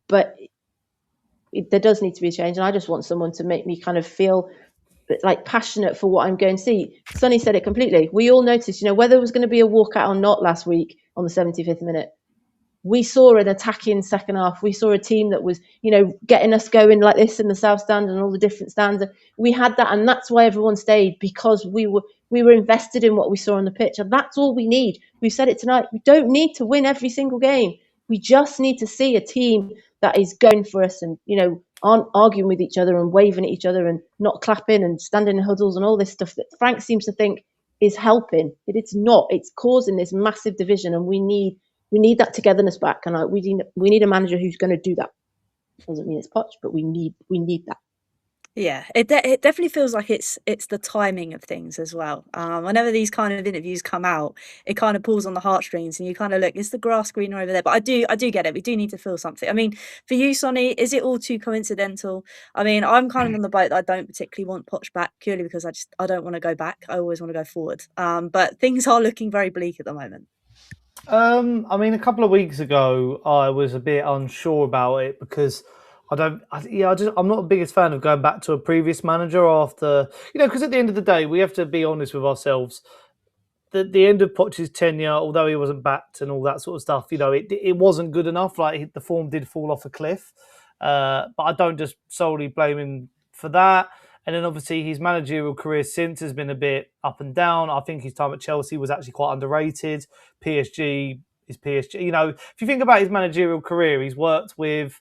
But there does need to be a change. And I just want someone to make me kind of feel like passionate for what I'm going to see. Sonny said it completely. We all noticed, whether it was going to be a walkout or not last week on the 75th minute, we saw an attacking second half. We saw a team that was, getting us going like this in the South Stand and all the different stands. We had that, and that's why everyone stayed, because we were invested in what we saw on the pitch, and that's all we need. We've said it tonight. We don't need to win every single game. We just need to see a team that is going for us and, aren't arguing with each other and waving at each other and not clapping and standing in huddles and all this stuff that Frank seems to think is helping. It's not. It's causing this massive division, and we need that togetherness back. And we need a manager who's going to do that. Doesn't mean it's Poch, but we need that. Yeah, it definitely feels like it's the timing of things as well. Whenever these kind of interviews come out, it kind of pulls on the heartstrings, and you kind of look, is the grass greener over there? But I do get it. We do need to feel something. I mean, for you, Sonny, is it all too coincidental? I mean, I'm kind of on the boat that I don't particularly want Poch back purely because I don't want to go back. I always want to go forward. But things are looking very bleak at the moment. I mean, a couple of weeks ago, I was a bit unsure about it because I'm not the biggest fan of going back to a previous manager after, because at the end of the day, we have to be honest with ourselves. The end of Poch's tenure, although he wasn't backed and all that sort of stuff, it wasn't good enough. Like, the form did fall off a cliff. But I don't just solely blame him for that. And then obviously his managerial career since has been a bit up and down. I think his time at Chelsea was actually quite underrated. PSG is PSG. You know, if you think about his managerial career, he's worked with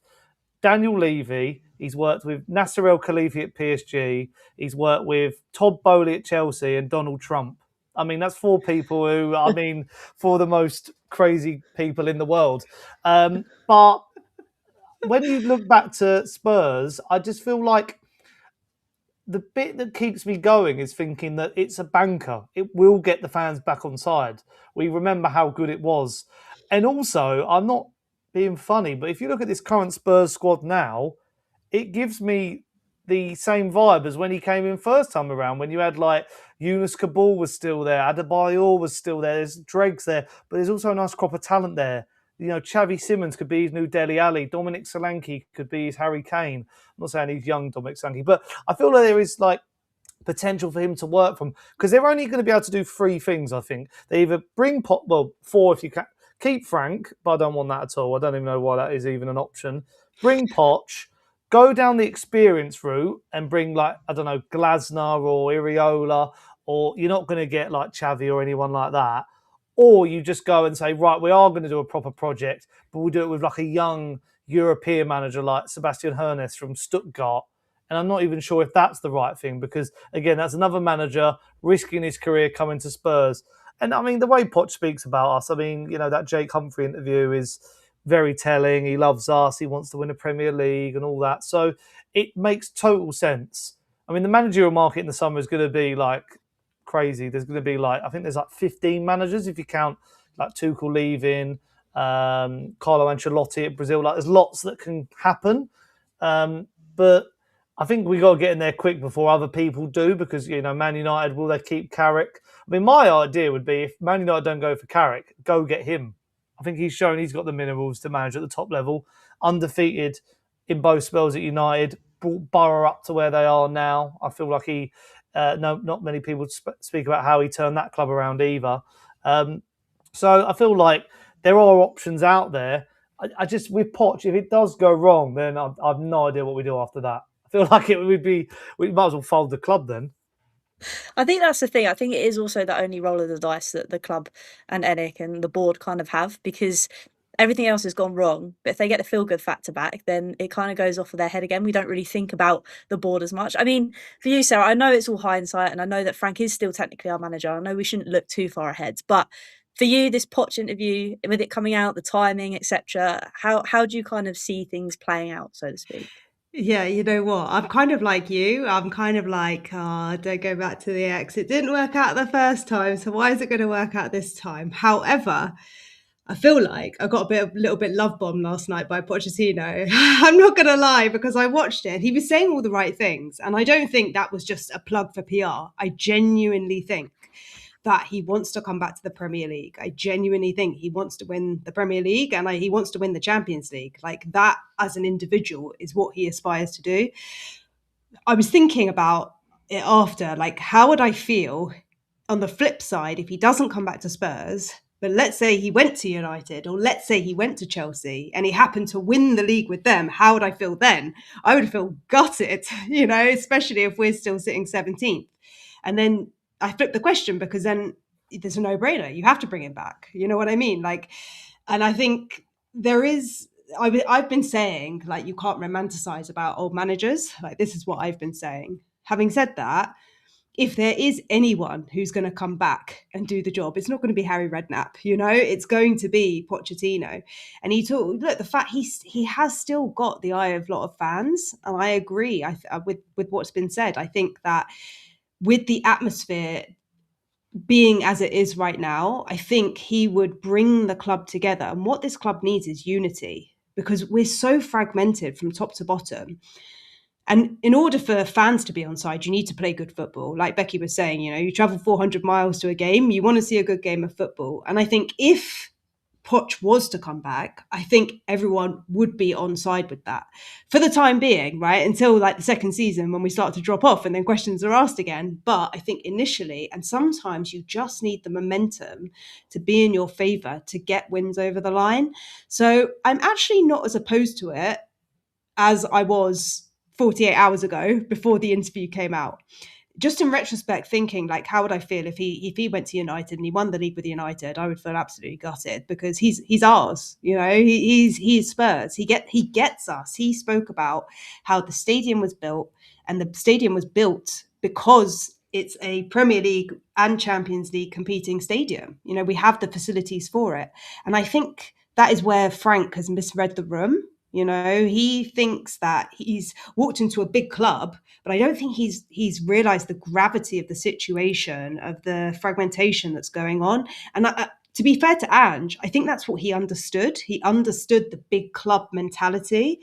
Daniel Levy, he's worked with Nasser El Khelaïfi at PSG, he's worked with Todd Boehly at Chelsea and Donald Trump. I mean, that's 4 people who, I mean, 4 of the most crazy people in the world. But when you look back to Spurs, I just feel like the bit that keeps me going is thinking that it's a banker. It will get the fans back on side. We remember how good it was. And also, I'm not being funny, but if you look at this current Spurs squad now, it gives me the same vibe as when he came in first time around, when you had like Yunus Kabul was still there, Adebayor was still there, there's Dregs there, but there's also a nice crop of talent there. You know, Xavi Simons could be his new Dele Alli. Dominic Solanke could be his Harry Kane. I'm not saying he's young, Dominic Solanke, but I feel like there is like potential for him to work from, because they're only going to be able to do 3 things, I think. They either bring 4 if you can. Keep Frank, but I don't want that at all. I don't even know why that is even an option. Bring Poch, go down the experience route and bring like, I don't know, Glasner or Iriola, or you're not going to get like Xavi or anyone like that. Or you just go and say, right, we are going to do a proper project, but we'll do it with like a young European manager like Sebastian Hoeneß from Stuttgart. And I'm not even sure if that's the right thing, because, again, that's another manager risking his career coming to Spurs. And, I mean, the way Poch speaks about us, I mean, you know, that Jake Humphrey interview is very telling. He loves us. He wants to win a Premier League and all that. So it makes total sense. I mean, the managerial market in the summer is going to be, like, crazy. There's going to be, like, I think there's, like, 15 managers if you count, like, Tuchel leaving, Carlo Ancelotti at Brazil. Like, there's lots that can happen. But I think we got to get in there quick before other people do, because, you know, Man United, will they keep Carrick? I mean, my idea would be, if Man United don't go for Carrick, go get him. I think he's shown he's got the minerals to manage at the top level. Undefeated in both spells at United, brought Borough up to where they are now. I feel like he, not many people speak about how he turned that club around either. So I feel like there are options out there. I just, with Poch, if it does go wrong, then I've no idea what we do after that. I feel like it would be, we might as well fold the club then. I think that's the thing. I think it is also the only roll of the dice that the club and ENIC and the board kind of have, because everything else has gone wrong. But if they get the feel-good factor back, then it kind of goes off of their head again. We don't really think about the board as much. I mean, for you, Sarah, I know it's all hindsight, and I know that Frank is still technically our manager. I know we shouldn't look too far ahead, but for you, this Poch interview, with it coming out, the timing, etc., how do you kind of see things playing out, so to speak? Yeah, you know what? I'm kind of like you. I'm kind of like, don't go back to the ex. It didn't work out the first time, so why is it going to work out this time? However, I feel like I got a little bit love bombed last night by Pochettino. I'm not going to lie, because I watched it. He was saying all the right things, and I don't think that was just a plug for PR. I genuinely think that he wants to come back to the Premier League. I genuinely think he wants to win the Premier League, and he wants to win the Champions League. Like, that as an individual is what he aspires to do. I was thinking about it after, like, how would I feel on the flip side if he doesn't come back to Spurs, but let's say he went to United, or let's say he went to Chelsea and he happened to win the league with them? How would I feel then? I would feel gutted, you know, especially if we're still sitting 17th. And then I flip the question, because then there's a no-brainer. You have to bring him back. You know what I mean? Like, and I think there is, I've been saying, like, you can't romanticize about old managers. Like, this is what I've been saying. Having said that, if there is anyone who's going to come back and do the job, it's not going to be Harry Redknapp, you know, it's going to be Pochettino. And look, the fact he has still got the eye of a lot of fans. And I agree with what's been said. I think that with the atmosphere being as it is right now, I think he would bring the club together. And what this club needs is unity, because we're so fragmented from top to bottom. And in order for fans to be on side, you need to play good football. Like Becky was saying, you know, you travel 400 miles to a game, you want to see a good game of football. And I think if Poch was to come back, I think everyone would be on side with that for the time being, right? Until like the second season, when we start to drop off and then questions are asked again. But I think initially, and sometimes you just need the momentum to be in your favor to get wins over the line. So I'm actually not as opposed to it as I was 48 hours ago before the interview came out. just in retrospect, thinking like, how would I feel if he went to United and he won the league with United? I would feel absolutely gutted, because he's ours. You know, he's Spurs. He gets us. He spoke about how the stadium was built, and the stadium was built because it's a Premier League and Champions League competing stadium. You know, we have the facilities for it, and I think that is where Frank has misread the room. You know, he thinks that he's walked into a big club, but I don't think he's realised the gravity of the situation, of the fragmentation that's going on. And to be fair to Ange, I think that's what he understood. He understood the big club mentality.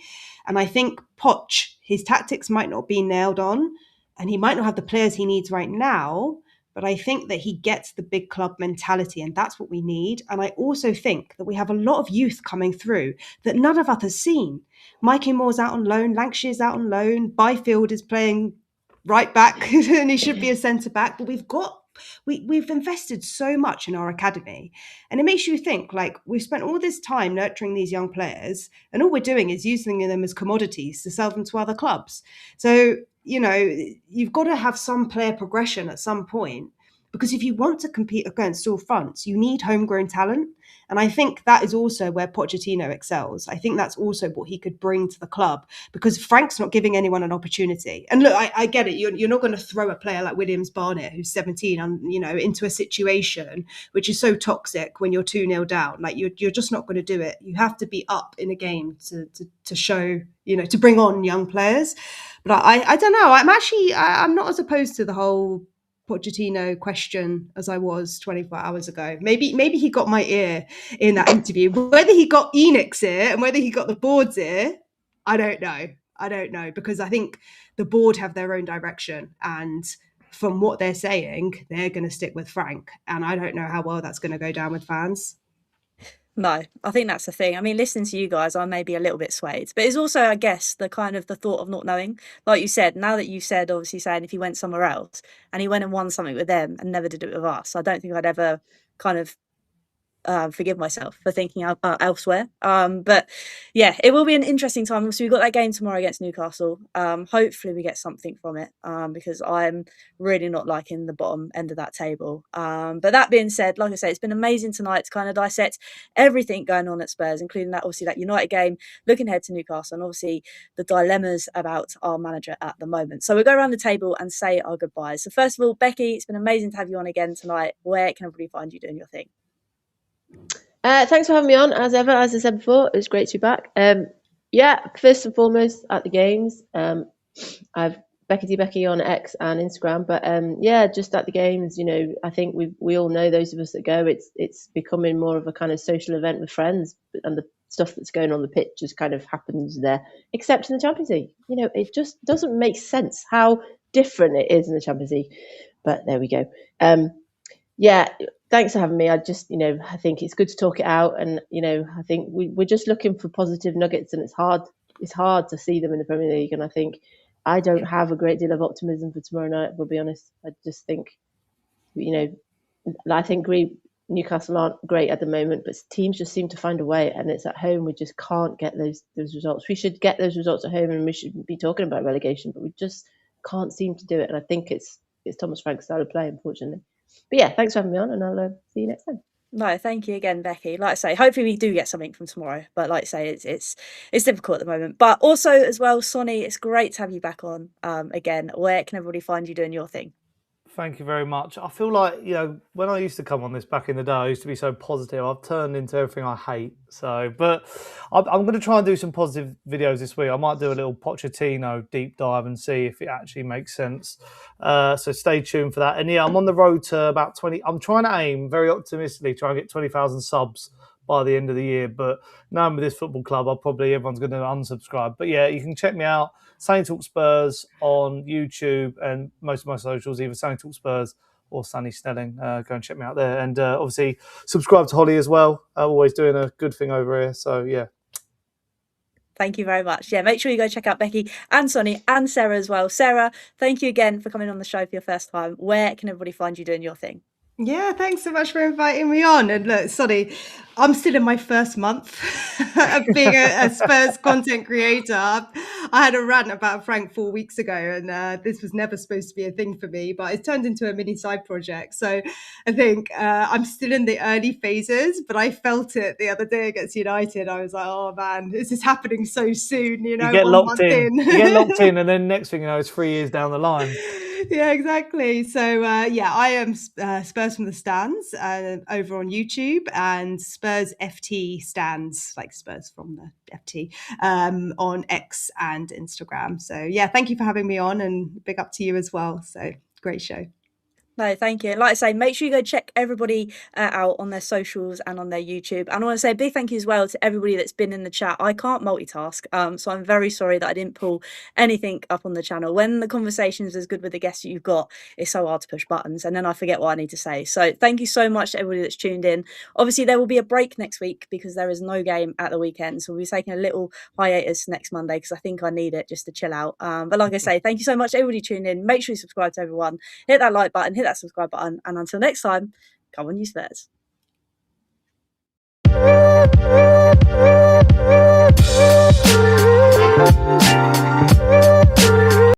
And I think Poch, his tactics might not be nailed on, and he might not have the players he needs right now, but I think that he gets the big club mentality, and that's what we need. And I also think that we have a lot of youth coming through that none of us has seen. Mikey Moore's out on loan, Lankshire's out on loan, Byfield is playing right back and he should be a centre back, but we've invested so much in our academy, and it makes you think, like, we've spent all this time nurturing these young players, and all we're doing is using them as commodities to sell them to other clubs. So, you know, you've got to have some player progression at some point, because if you want to compete against all fronts, you need homegrown talent. And I think that is also where Pochettino excels. I think that's also what he could bring to the club, because Frank's not giving anyone an opportunity. And look, I get it. You're not going to throw a player like Williams Barnett, who's 17, into a situation which is so toxic when you're 2-0 down. Like, you're just not going to do it. You have to be up in a game to show, to bring on young players. But I don't know. I'm not as opposed to the whole Pochettino question as I was 24 hours ago. Maybe he got my ear in that interview. Whether he got ENIC's ear and whether he got the board's ear, I don't know, because I think the board have their own direction, and from what they're saying, they're going to stick with Frank, and I don't know how well that's going to go down with fans. No, I think that's the thing. I mean, listening to you guys, I may be a little bit swayed, but it's also, I guess, the thought of not knowing. Like you said, now that you said, obviously saying if he went somewhere else and he went and won something with them and never did it with us, I don't think I'd ever kind of forgive myself for thinking elsewhere. But yeah, it will be an interesting time. So we've got that game tomorrow against Newcastle. Hopefully we get something from it, because I'm really not liking the bottom end of that table. But that being said, like I say, it's been amazing tonight to kind of dissect everything going on at Spurs, including that, obviously, that United game, looking ahead to Newcastle, and obviously the dilemmas about our manager at the moment. So we'll go around the table and say our goodbyes. So first of all, Becky, it's been amazing to have you on again tonight. Where can everybody find you doing your thing? Thanks for having me on, as ever. As I said before, it was great to be back. First and foremost, at the games. I've Becky on X and Instagram, but just at the games. I think we all know, those of us that go, it's becoming more of a kind of social event with friends, and the stuff that's going on the pitch just kind of happens there, except in the Champions League. It just doesn't make sense how different it is in the Champions League. But there we go. Thanks for having me. I just, I think it's good to talk it out, and I think we're just looking for positive nuggets, and it's hard to see them in the Premier League. And I think I don't have a great deal of optimism for tomorrow night. We'll be honest. I just think, I think Newcastle aren't great at the moment, but teams just seem to find a way, and it's at home we just can't get those results. We should get those results at home, and we should be talking about relegation, but we just can't seem to do it. And I think it's Thomas Franks' style of play, unfortunately. But yeah, thanks for having me on, and I'll see you next time. No, thank you again, Becky. Like I say, hopefully we do get something from tomorrow. But like I say, it's difficult at the moment. But also as well, Sonny, it's great to have you back on again. Where can everybody find you doing your thing? Thank you very much. I feel like, when I used to come on this back in the day, I used to be so positive. I've turned into everything I hate. But I'm going to try and do some positive videos this week. I might do a little Pochettino deep dive and see if it actually makes sense. So stay tuned for that. And I'm on the road to about 20. I'm trying to aim very optimistically, try and get 20,000 subs by the end of the year. But knowing with this football club, everyone's going to unsubscribe. But yeah, you can check me out. Sonny Talk Spurs on YouTube and most of my socials, either Sonny Talk Spurs or Sonny Snelling. Go and check me out there. And obviously subscribe to Hollie as well. I'm always doing a good thing over here. So yeah. Thank you very much. Yeah, make sure you go check out Becky and Sonny and Sarah as well. Sarah, thank you again for coming on the show for your first time. Where can everybody find you doing your thing? Yeah, thanks so much for inviting me on. And look, Sonny, I'm still in my first month of being a Spurs content creator. I had a rant about Frank 4 weeks ago, and this was never supposed to be a thing for me, but it's turned into a mini side project. So I think I'm still in the early phases, but I felt it the other day against United. I was like, oh man, this is happening so soon, you know, You get 1 locked month in. in. You get locked in, and then next thing you know, it's 3 years down the line. Yeah, exactly. So yeah, I am Spurs from the Stands over on YouTube, and Spurs FT Stands, like Spurs from the FT, on X and Instagram. So yeah, thank you for having me on, and big up to you as well. So great show. No, thank you. Like I say, make sure you go check everybody out on their socials and on their YouTube. And I want to say a big thank you as well to everybody that's been in the chat. I can't multitask, so I'm very sorry that I didn't pull anything up on the channel. When the conversation is as good with the guests that you've got, it's so hard to push buttons, and then I forget what I need to say. So thank you so much to everybody that's tuned in. Obviously, there will be a break next week because there is no game at the weekend, so we'll be taking a little hiatus next Monday because I think I need it just to chill out. But like I say, thank you so much to everybody tuning in. Make sure you subscribe to everyone. Hit that like button, hit that subscribe button, and until next time, come on, you Spurs.